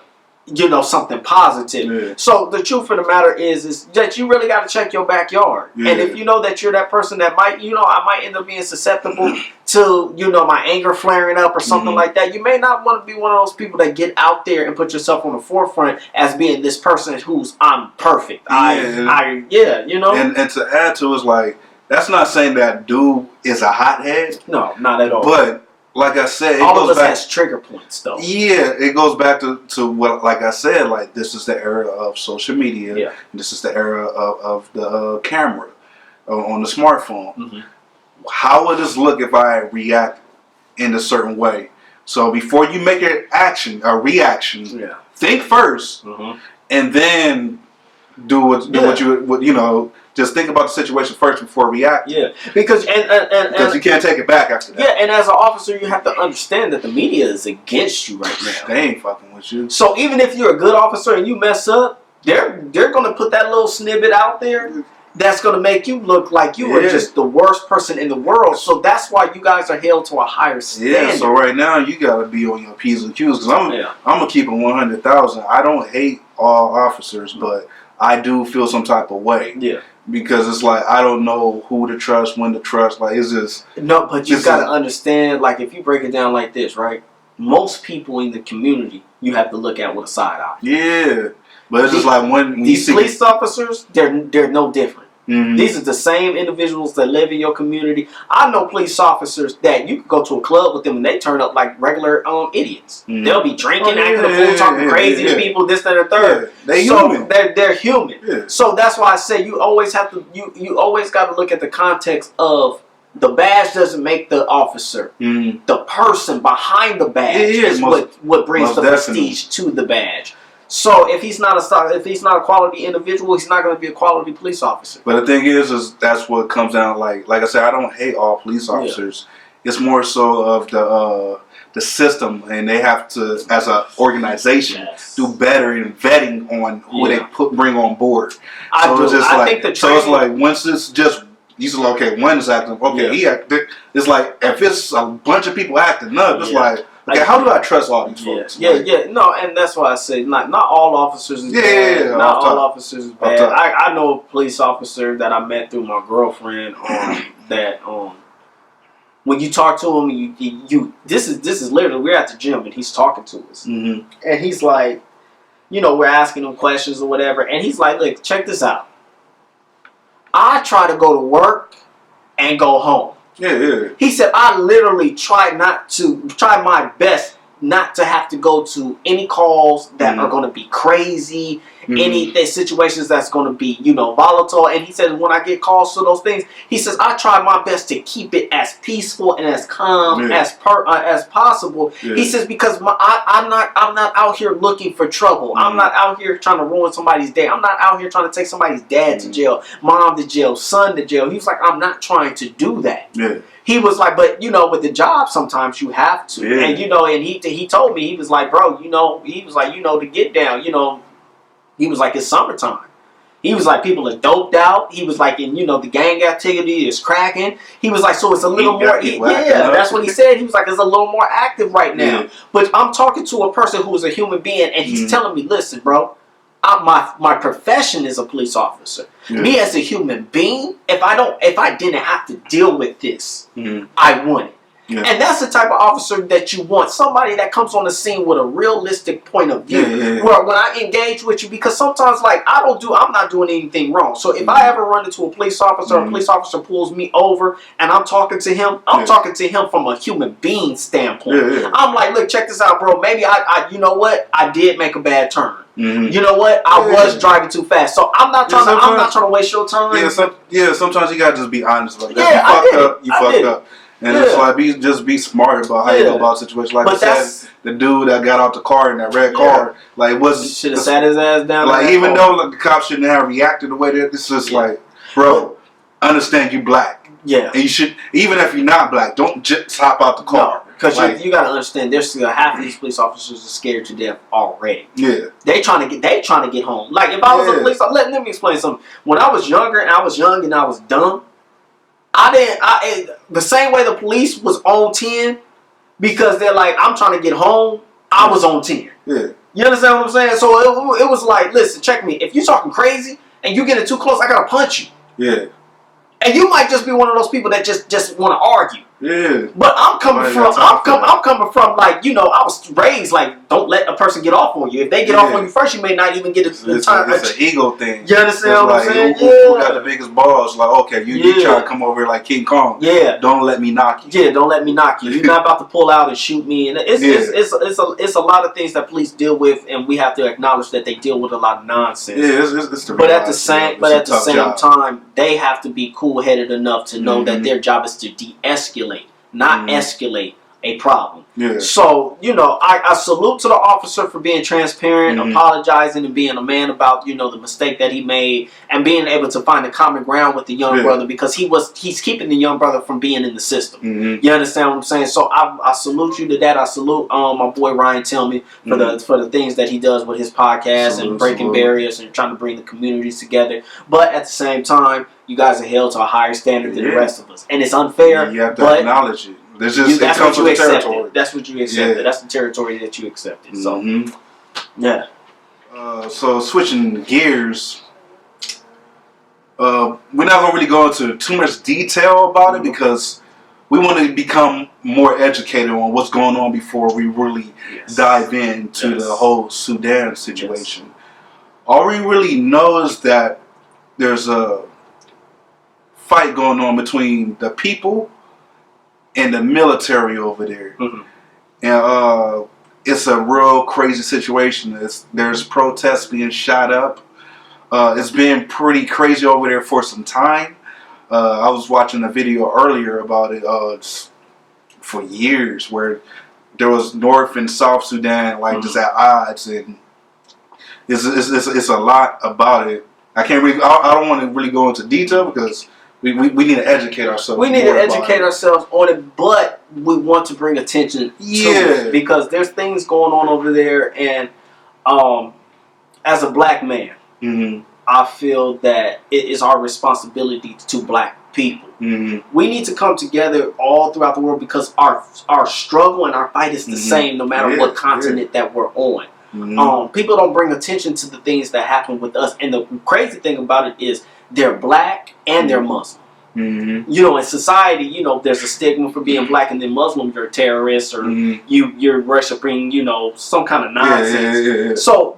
[SPEAKER 2] you know, something positive. So the truth of the matter is that you really got to check your backyard. And if you know that you're that person that might, you know, I might end up being susceptible to, you know, my anger flaring up or something like that, you may not want to be one of those people that get out there and put yourself on the forefront as being this person who's, I'm perfect. You know.
[SPEAKER 1] And to add to it, like, that's not saying that dude is a hothead. No,
[SPEAKER 2] not at all.
[SPEAKER 1] But like I said,
[SPEAKER 2] all of us has trigger points, though.
[SPEAKER 1] Yeah, it goes back to what, like I said, like this is the era of social media. Yeah. This is the era of the camera on the smartphone. How would this look if I react in a certain way? So before you make a reaction, think first, and then do what you know. Just think about the situation first before reacting.
[SPEAKER 2] Yeah, because
[SPEAKER 1] because you can't take it back after that.
[SPEAKER 2] Yeah, and as an officer, you have to understand that the media is against you right now.
[SPEAKER 1] They ain't fucking with you.
[SPEAKER 2] So even if you're a good officer and you mess up, they're gonna put that little snippet out there that's gonna make you look like you are just the worst person in the world. So that's why you guys are held to a higher standard.
[SPEAKER 1] Yeah. So right now you gotta be on your P's and Q's, because I'm gonna keep it 100,000. I don't hate all officers, but I do feel some type of way. Yeah. Because it's like, I don't know who to trust, when to trust. Like, it's just...
[SPEAKER 2] No, but you got to understand, like, if you break it down like this, right? Most people in the community, you have to look at with a side eye.
[SPEAKER 1] Yeah. But it's just like when
[SPEAKER 2] these police officers, they're no different. These are the same individuals that live in your community. I know police officers that you can go to a club with them and they turn up like regular idiots. They'll be drinking, acting a fool, talking crazy to people, this, that, and the third.
[SPEAKER 1] They're human.
[SPEAKER 2] They're human. So that's why I say you always have to you always got to look at the context of the badge doesn't make the officer. The person behind the badge is what brings the prestige to the badge. So if he's not a quality individual, he's not going to be a quality police officer.
[SPEAKER 1] But the thing is that's what comes down. Like I said, I don't hate all police officers. It's more so of the system, and they have to, as an organization, do better in vetting on who they bring on board. It's like once it's just. You say, okay, one is acting. Okay, he acted. It's like if it's a bunch of people acting up, it's like. Okay, how do I trust all these folks?
[SPEAKER 2] No, and that's why I say not all officers is bad. Not all officers is bad. I know a police officer that I met through my girlfriend that when you talk to him, this is literally, we're at the gym and he's talking to us, and he's like, you know, we're asking him questions or whatever, and he's like, look, check this out. I try to go to work and go home. He said, I literally try my best not to have to go to any calls that are going to be crazy, any situations that's going to be, you know, volatile. And he said, when I get calls to those things, he says, I try my best to keep it as peaceful and as calm as possible. He says, because I'm not out here looking for trouble. I'm not out here trying to ruin somebody's day. I'm not out here trying to take somebody's dad to jail, mom to jail, son to jail. He was like, I'm not trying to do that. He was like, but, you know, with the job, sometimes you have to. And, you know, and he told me, he was like, bro, you know, he was like, you know, to get down, you know, he was like, it's summertime. He was like, people are doped out. He was like, and, you know, the gang activity is cracking. He was like, so it's a little more, that's what he said. He was like, it's a little more active right now. But I'm talking to a person who is a human being, and he's telling me, listen, bro, my profession is a police officer. Me as a human being, if I didn't have to deal with this, I wouldn't. And that's the type of officer that you want. Somebody that comes on the scene with a realistic point of view. Where when I engage with you, because sometimes, like, I'm not doing anything wrong. So if I ever run into a police officer, a police officer pulls me over, and I'm talking to him, I'm talking to him from a human being standpoint. I'm like, look, check this out, bro. Maybe you know what? I did make a bad turn. You know what? I was driving too fast, so I'm not trying to waste your time.
[SPEAKER 1] Sometimes you gotta just be honest about that. You fucked up. And it's like be smart about how you go about situations. Like I said, the dude that got out the car in that red car, like
[SPEAKER 2] should have sat his ass down.
[SPEAKER 1] Like even though like, the cops shouldn't have reacted the way that it's just like, bro, understand you black.
[SPEAKER 2] Yeah.
[SPEAKER 1] And you should, even if you're not black, don't just hop out the car.
[SPEAKER 2] Because you got to understand, there's still half of these police officers are scared to death already.
[SPEAKER 1] Yeah.
[SPEAKER 2] They trying to get home. Like if I was a police, let me explain something. When I was younger and I was young and I was dumb, the same way the police was on 10 because they're like, I'm trying to get home. I was on 10.
[SPEAKER 1] Yeah.
[SPEAKER 2] You understand what I'm saying? So it was like, listen, check me. If you're talking crazy and you getting too close, I gotta punch you.
[SPEAKER 1] Yeah.
[SPEAKER 2] And you might just be one of those people that just want to argue.
[SPEAKER 1] Yeah.
[SPEAKER 2] But I'm coming from like, you know, I was raised like, don't let a person get off on you. If they get off on you first, you may not even get the time.
[SPEAKER 1] It's an ego thing.
[SPEAKER 2] You understand what I'm saying?
[SPEAKER 1] Who got the biggest balls? Like, okay, you try to come over here like King Kong.
[SPEAKER 2] Yeah.
[SPEAKER 1] Don't let me knock you.
[SPEAKER 2] Yeah, don't let me knock you. You're not about to pull out and shoot me. And it's a lot of things that police deal with, and we have to acknowledge that they deal with a lot of nonsense.
[SPEAKER 1] Yeah, it's the
[SPEAKER 2] but at the same time, they have to be cool-headed enough to know that their job is to de-escalate, not escalate a problem.
[SPEAKER 1] Yeah.
[SPEAKER 2] So, you know, I salute to the officer for being transparent, apologizing, and being a man about, you know, the mistake that he made, and being able to find a common ground with the young brother, because he's keeping the young brother from being in the system. You understand what I'm saying? So I salute you to that. I salute my boy Ryan Tillman for the things that he does with his podcast and breaking barriers and trying to bring the communities together. But at the same time, you guys are held to a higher standard than the rest of us, and it's unfair.
[SPEAKER 1] You have to acknowledge it. That's what you accepted.
[SPEAKER 2] That's what you accepted. Yeah. That's the territory that you accepted. So, yeah.
[SPEAKER 1] So switching gears, we're not gonna really go into too much detail about it because we want to become more educated on what's going on before we really dive into the whole Sudan situation. All we really know is that there's a fight going on between the people and the military over there. And it's a real crazy situation. There's protests being shot up. It's been pretty crazy over there for some time. I was watching a video earlier about it for years where there was North and South Sudan like just at odds, and it's a lot about it. I can't really. I don't want to really go into detail because we need to educate ourselves.
[SPEAKER 2] We need to educate ourselves on it, but we want to bring attention to it because there's things going on over there, and as a black man, I feel that it is our responsibility to black people. We need to come together all throughout the world because our struggle and our fight is the same no matter what continent that we're on. People don't bring attention to the things that happen with us, and the crazy thing about it is they're black and they're Muslim. You know, in society, you know, there's a stigma for being black, and then Muslim, you're a terrorist, or you're worshiping, you know, some kind of nonsense. So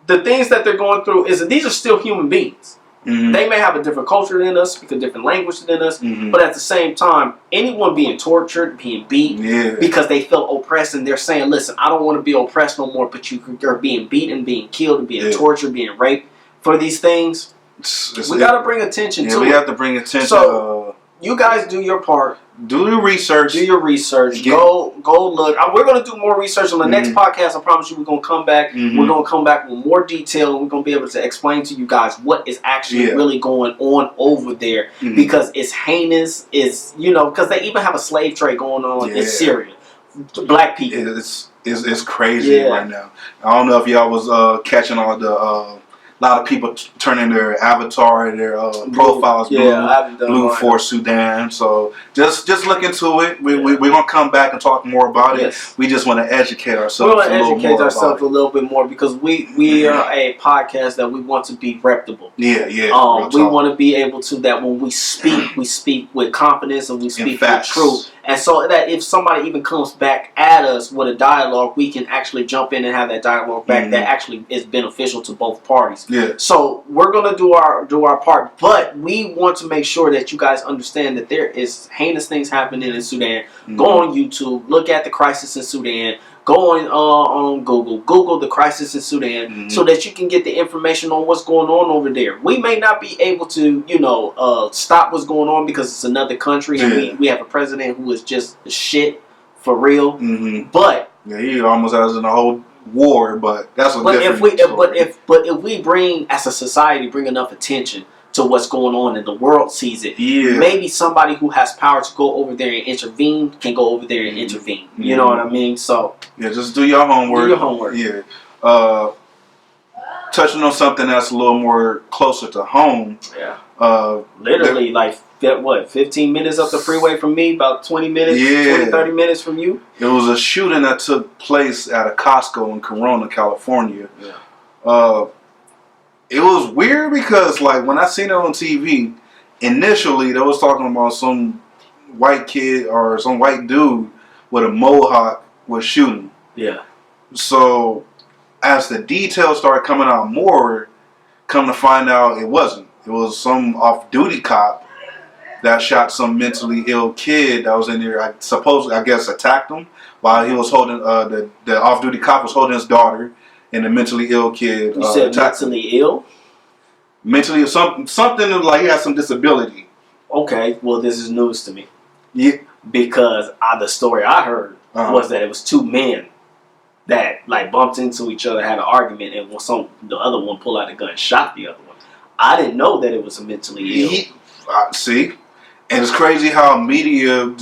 [SPEAKER 2] the things that they're going through is that these are still human beings. They may have a different culture than us, speak a different language than us, but at the same time, anyone being tortured, being beat, because they feel oppressed, and they're saying, listen, I don't want to be oppressed no more, but you're being beaten, being killed, and being tortured, being raped for these things. We got to bring attention to it.
[SPEAKER 1] We have to bring attention.
[SPEAKER 2] So you guys do your part.
[SPEAKER 1] Do your research.
[SPEAKER 2] Do your research. Go look. We're going to do more research on the next podcast. I promise you we're going to come back. We're going to come back with more detail. And we're going to be able to explain to you guys what is actually really going on over there. Because it's heinous. It's, you know, because they even have a slave trade going on in Syria. Black people.
[SPEAKER 1] It's crazy right now. I don't know if y'all was catching all the... a lot of people turning their avatar, their profiles blue for Sudan. So just look into it. We're going to come back and talk more about it. We just want to educate ourselves.
[SPEAKER 2] We want to educate ourselves a little bit more because we are a podcast that we want to be reputable. We want to be able to, that when we speak with confidence and we speak with truth. And so that if somebody even comes back at us with a dialogue, we can actually jump in and have that dialogue back that actually is beneficial to both parties. So we're gonna do our part, but we want to make sure that you guys understand that there is heinous things happening in Sudan. Go on YouTube, look at the crisis in Sudan. Go on Google the crisis in Sudan, so that you can get the information on what's going on over there. We may not be able to, stop what's going on because it's another country and we have a president who is just shit for real. But
[SPEAKER 1] he almost has in a whole war. But that's a different story.
[SPEAKER 2] But if we bring as a society enough attention to what's going on and the world sees it, maybe somebody who has power to go over there and intervene can go over there and intervene. You know what I mean? So
[SPEAKER 1] just do your homework.
[SPEAKER 2] Do your homework.
[SPEAKER 1] Yeah. Touching on something that's a little more closer to home.
[SPEAKER 2] Yeah. Literally, 15 minutes up the freeway from me, about 20 minutes, 30 minutes from you?
[SPEAKER 1] It was a shooting that took place at a Costco in Corona, California.
[SPEAKER 2] Yeah.
[SPEAKER 1] It was weird because, when I seen it on TV, initially they was talking about some white kid or some white dude with a mohawk was shooting.
[SPEAKER 2] Yeah.
[SPEAKER 1] So, as the details started coming out more, come to find out it wasn't. It was some off-duty cop that shot some mentally ill kid that was in there. I guess attacked him while he was holding the off-duty cop was holding his daughter. And the mentally ill kid.
[SPEAKER 2] You said mentally ill?
[SPEAKER 1] Mentally, something like he has some disability.
[SPEAKER 2] Okay, well, this is news to me.
[SPEAKER 1] Yeah.
[SPEAKER 2] Because the story I heard was that it was two men that bumped into each other, had an argument, and the other one pulled out a gun and shot the other one. I didn't know that it was a mentally ill.
[SPEAKER 1] See? And it's crazy how media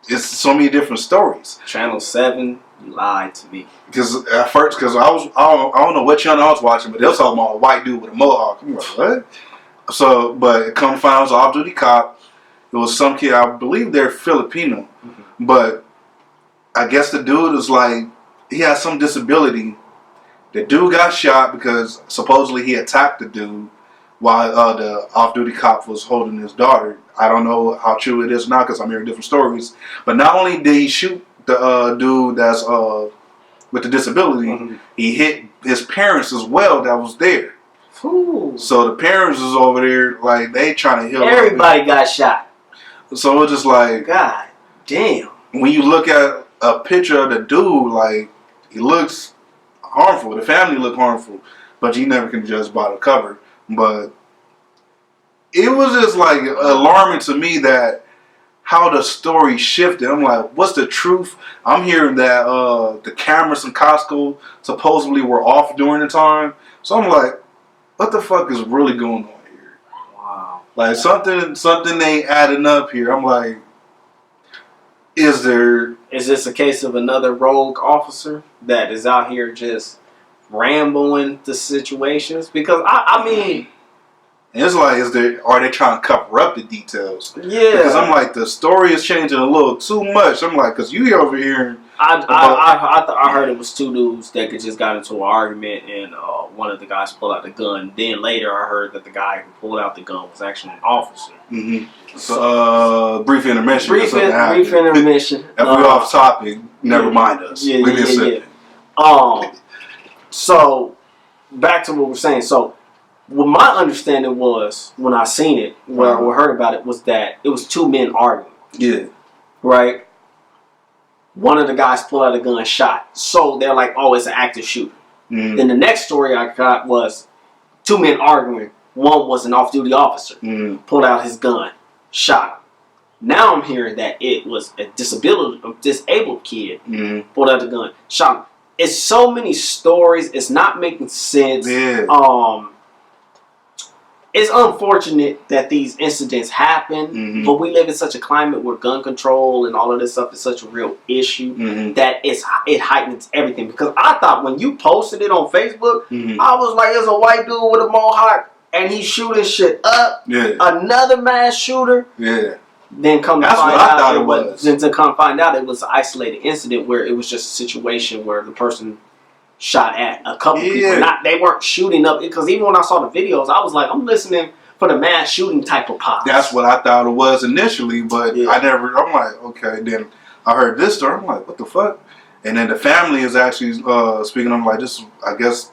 [SPEAKER 1] it's so many different stories.
[SPEAKER 2] Channel 7. You lied to me.
[SPEAKER 1] Because at first, I don't know what channel I was watching, but they was talking about a white dude with a mohawk. I'm like, what? So, but it come to find out it was an off-duty cop. It was some kid, I believe they're Filipino. But I guess the dude is he has some disability. The dude got shot because supposedly he attacked the dude while the off-duty cop was holding his daughter. I don't know how true it is now because I'm hearing different stories. But not only did he shoot the dude that's with the disability, he hit his parents as well that was there.
[SPEAKER 2] Ooh.
[SPEAKER 1] So the parents is over there they trying to heal.
[SPEAKER 2] Everybody got shot.
[SPEAKER 1] So it's just
[SPEAKER 2] God damn.
[SPEAKER 1] When you look at a picture of the dude, he looks harmful. The family look harmful, but you never can judge by the cover. But it was just alarming to me that how the story shifted. I'm like, what's the truth? I'm hearing that the cameras in Costco supposedly were off during the time. So I'm like, what the fuck is really going on here?
[SPEAKER 2] Wow.
[SPEAKER 1] Something ain't adding up here. I'm like, is
[SPEAKER 2] this a case of another rogue officer that is out here just rambling the situations? Because I mean,
[SPEAKER 1] it's are they trying to cover up the details?
[SPEAKER 2] Yeah.
[SPEAKER 1] Because I'm like, the story is changing a little too much. I'm like, because you over here.
[SPEAKER 2] I heard it was two dudes that just got into an argument and one of the guys pulled out the gun. Then later I heard that the guy who pulled out the gun was actually an officer.
[SPEAKER 1] So, brief intermission.
[SPEAKER 2] Brief intermission.
[SPEAKER 1] If we're off topic, never mind us.
[SPEAKER 2] Yeah. So, back to what we're saying. So, what my understanding was when I seen it, when I heard about it, was that it was two men arguing.
[SPEAKER 1] Yeah.
[SPEAKER 2] Right? One of the guys pulled out a gun and shot. So they're like, oh, it's an active shooter. Then the next story I got was two men arguing. One was an off-duty officer. Pulled out his gun, shot him. Now I'm hearing that it was a disabled kid. Pulled out the gun, shot him. It's so many stories. It's not making sense.
[SPEAKER 1] Yeah.
[SPEAKER 2] It's unfortunate that these incidents happen, but we live in such a climate where gun control and all of this stuff is such a real issue that it heightens everything. Because I thought when you posted it on Facebook, I was like, there's a white dude with a mohawk and he's shooting shit up.
[SPEAKER 1] Yeah.
[SPEAKER 2] Another mass shooter.
[SPEAKER 1] Yeah.
[SPEAKER 2] Then come to
[SPEAKER 1] That's
[SPEAKER 2] find
[SPEAKER 1] what I
[SPEAKER 2] out
[SPEAKER 1] thought it was.
[SPEAKER 2] Then to come find out it was an isolated incident where it was just a situation where the person shot at a couple people. They weren't shooting up, because even when I saw the videos, I was like, I'm listening for the mass shooting type of pop.
[SPEAKER 1] That's what I thought it was initially, but I'm like, okay. Then I heard this story. I'm like, what the fuck? And then the family is actually speaking. I'm like, this. I guess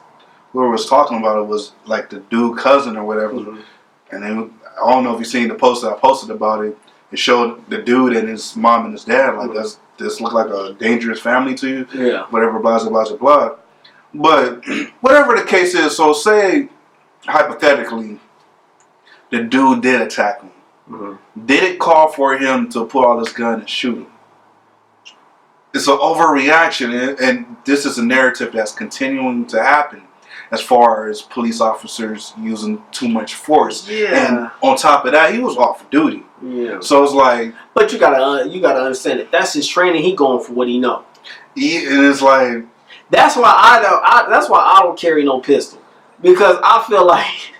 [SPEAKER 1] whoever was talking about it was like the dude cousin or whatever. And then I don't know if you've seen the post that I posted about it. It showed the dude and his mom and his dad. Like that's this look like a dangerous family to you.
[SPEAKER 2] Yeah.
[SPEAKER 1] Whatever, blah, blah, blah, blah. But whatever the case is, so say, hypothetically, the dude did attack him. Mm-hmm. Did it call for him to pull out his gun and shoot him? It's an overreaction, and this is a narrative that's continuing to happen as far as police officers using too much force.
[SPEAKER 2] Yeah.
[SPEAKER 1] And on top of that, he was off duty.
[SPEAKER 2] Yeah.
[SPEAKER 1] So it's like,
[SPEAKER 2] but you gotta understand that that's his training. He going for what he know.
[SPEAKER 1] And it's like,
[SPEAKER 2] that's why I don't carry no pistol, because I feel like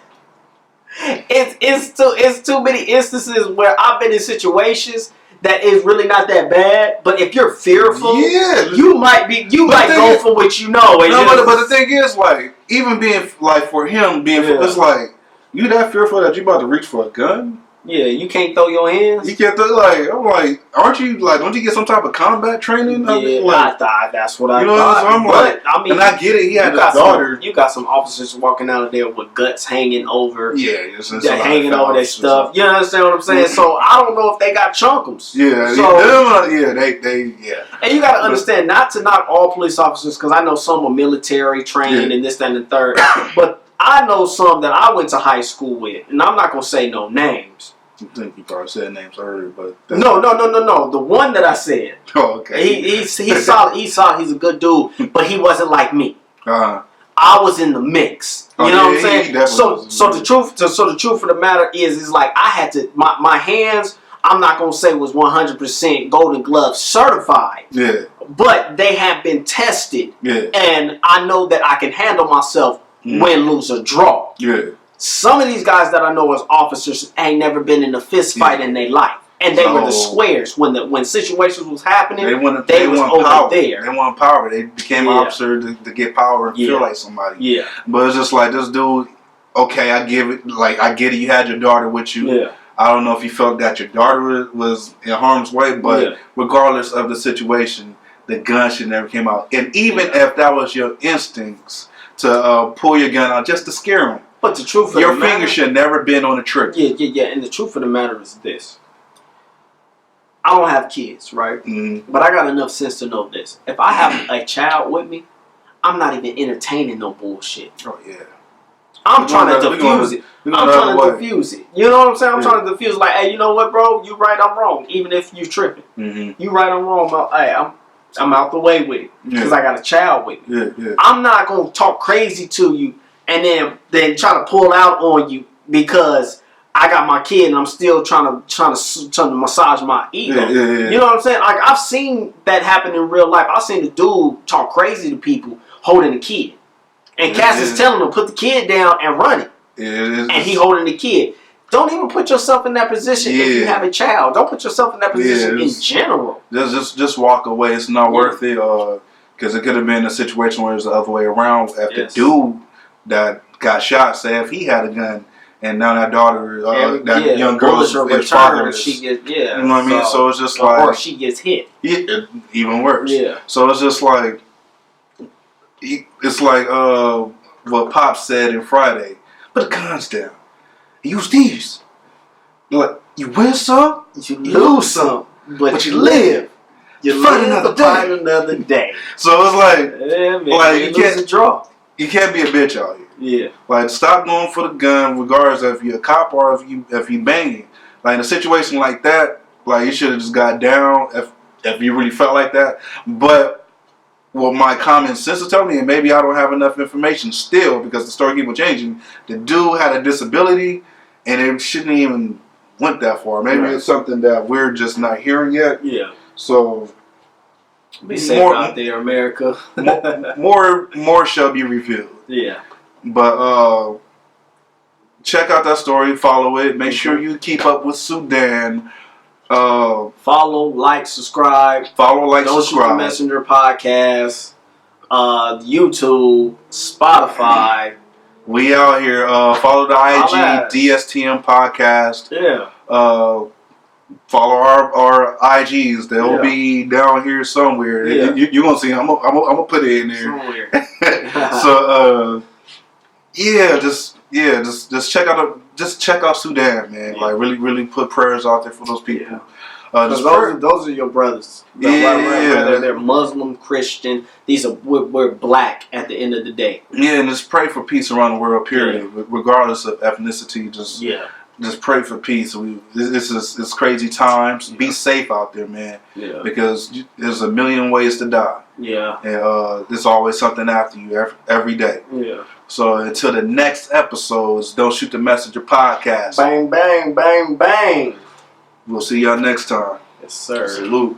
[SPEAKER 2] it's too many instances where I've been in situations that is really not that bad, but if you're fearful, you might go for what you know.
[SPEAKER 1] But the thing is, like, even being like for him being, it's like you that fearful that you about to reach for a gun.
[SPEAKER 2] Yeah, you can't throw your hands.
[SPEAKER 1] You can't throw, I'm like, aren't you like? Don't you get some type of combat training?
[SPEAKER 2] Yeah,
[SPEAKER 1] like,
[SPEAKER 2] I thought that's what I
[SPEAKER 1] you know
[SPEAKER 2] thought.
[SPEAKER 1] So I'm like, I mean, and I get it. He had a daughter.
[SPEAKER 2] You got some officers walking out of there with guts hanging over.
[SPEAKER 1] Yeah,
[SPEAKER 2] hanging over their stuff. You understand what I'm saying? So I don't know if they got chunkums.
[SPEAKER 1] Yeah, they.
[SPEAKER 2] And you got to understand, not to knock all police officers, because I know some are military trained and this, that, and the third, but I know some that I went to high school with, and I'm not gonna say no names.
[SPEAKER 1] I think you probably said names earlier, but
[SPEAKER 2] no. The one that I said.
[SPEAKER 1] Oh, okay.
[SPEAKER 2] He's solid. He's a good dude, but he wasn't like me.
[SPEAKER 1] Uh-huh.
[SPEAKER 2] I was in the mix. You know what I'm saying? So the truth of the matter is like I had to my hands. I'm not gonna say was 100% Golden Glove certified.
[SPEAKER 1] Yeah.
[SPEAKER 2] But they have been tested.
[SPEAKER 1] Yeah.
[SPEAKER 2] And I know that I can handle myself. Win, lose, or draw.
[SPEAKER 1] Yeah.
[SPEAKER 2] Some of these guys that I know as officers ain't never been in a fist fight in their life, and they were the squares when situations was happening. They was over
[SPEAKER 1] power.
[SPEAKER 2] there.
[SPEAKER 1] They want power. They became an officer to get power and feel like somebody.
[SPEAKER 2] Yeah.
[SPEAKER 1] But it's just like this dude. Okay, I give it. Like I get it. You had your daughter with you.
[SPEAKER 2] Yeah.
[SPEAKER 1] I don't know if you felt that your daughter was in harm's way, but regardless of the situation, the gun should never came out. And even if that was your instincts to pull your gun out just to scare him.
[SPEAKER 2] But the truth of
[SPEAKER 1] your finger should never been on the trigger.
[SPEAKER 2] Yeah. And the truth of the matter is this. I don't have kids, right?
[SPEAKER 1] Mm-hmm.
[SPEAKER 2] But I got enough sense to know this. If I have a child with me, I'm not even entertaining no bullshit.
[SPEAKER 1] Oh, yeah.
[SPEAKER 2] I'm trying to diffuse it. I'm trying to diffuse it. You know what I'm saying? I'm trying to diffuse like, hey, you know what, bro? You right, I'm wrong. Even if you tripping.
[SPEAKER 1] Mm-hmm.
[SPEAKER 2] You right, I'm wrong. I'm out the way with it. Because I got a child with me.
[SPEAKER 1] Yeah.
[SPEAKER 2] I'm not going to talk crazy to you and then try to pull out on you because I got my kid and I'm still trying to massage my ego.
[SPEAKER 1] Yeah.
[SPEAKER 2] You know what I'm saying? Like, I've seen that happen in real life. I've seen the dude talk crazy to people holding the kid. And Cass is telling him, put the kid down and run it. And he holding the kid. Don't even put yourself in that position if you have a child. Don't put yourself in that position in general.
[SPEAKER 1] Just walk away. It's not worth it. Because it could have been a situation where it's the other way around. If the dude that got shot, say if he had a gun, and now that daughter, young girl is fatherless.
[SPEAKER 2] She gets,
[SPEAKER 1] you know what I mean? So it's just like,
[SPEAKER 2] or she gets hit.
[SPEAKER 1] Even worse.
[SPEAKER 2] Yeah.
[SPEAKER 1] So it's just like, what Pop said in Friday. Put the guns down. Use these. Like, you win some,
[SPEAKER 2] you lose some, but you live. You
[SPEAKER 1] fight another day. So it's like, you can't
[SPEAKER 2] draw.
[SPEAKER 1] You can't be a bitch out here.
[SPEAKER 2] Yeah.
[SPEAKER 1] Like, stop going for the gun, regardless if you're a cop or if you banging. Like, in a situation like that, like, you should have just got down if you really felt like that. But what my common sense is telling me, and maybe I don't have enough information still because the story keeps changing, the dude had a disability and it shouldn't even went that far. Maybe it's something that we're just not hearing yet.
[SPEAKER 2] Yeah.
[SPEAKER 1] So
[SPEAKER 2] be safe out there, America.
[SPEAKER 1] more shall be revealed.
[SPEAKER 2] Yeah.
[SPEAKER 1] But check out that story, follow it. Make sure you keep up with Sudan.
[SPEAKER 2] Follow, like, subscribe.
[SPEAKER 1] Don't
[SPEAKER 2] Shoot the Messenger podcast, YouTube, Spotify.
[SPEAKER 1] We out here. Follow the IG DSTM podcast.
[SPEAKER 2] Yeah.
[SPEAKER 1] Follow our IGs. They'll be down here somewhere.
[SPEAKER 2] Yeah.
[SPEAKER 1] You're gonna see them. I'm gonna put it in there.
[SPEAKER 2] Somewhere.
[SPEAKER 1] So just check out Sudan, man.
[SPEAKER 2] Yeah.
[SPEAKER 1] Like really put prayers out there for those people.
[SPEAKER 2] Those are your brothers.
[SPEAKER 1] Yeah.
[SPEAKER 2] Whether they're Muslim, Christian, we're black at the end of the day.
[SPEAKER 1] Yeah, and just pray for peace around the world, period. Yeah. Regardless of ethnicity, just pray for peace. It's crazy times. Yeah. Be safe out there, man. Yeah. Because there's a million ways to die. Yeah. And there's always something after you every day. Yeah. So until the next episodes, Don't Shoot the Messenger podcast.
[SPEAKER 2] Bang, bang, bang, bang.
[SPEAKER 1] We'll see y'all next time.
[SPEAKER 2] Yes, sir.
[SPEAKER 1] Salute.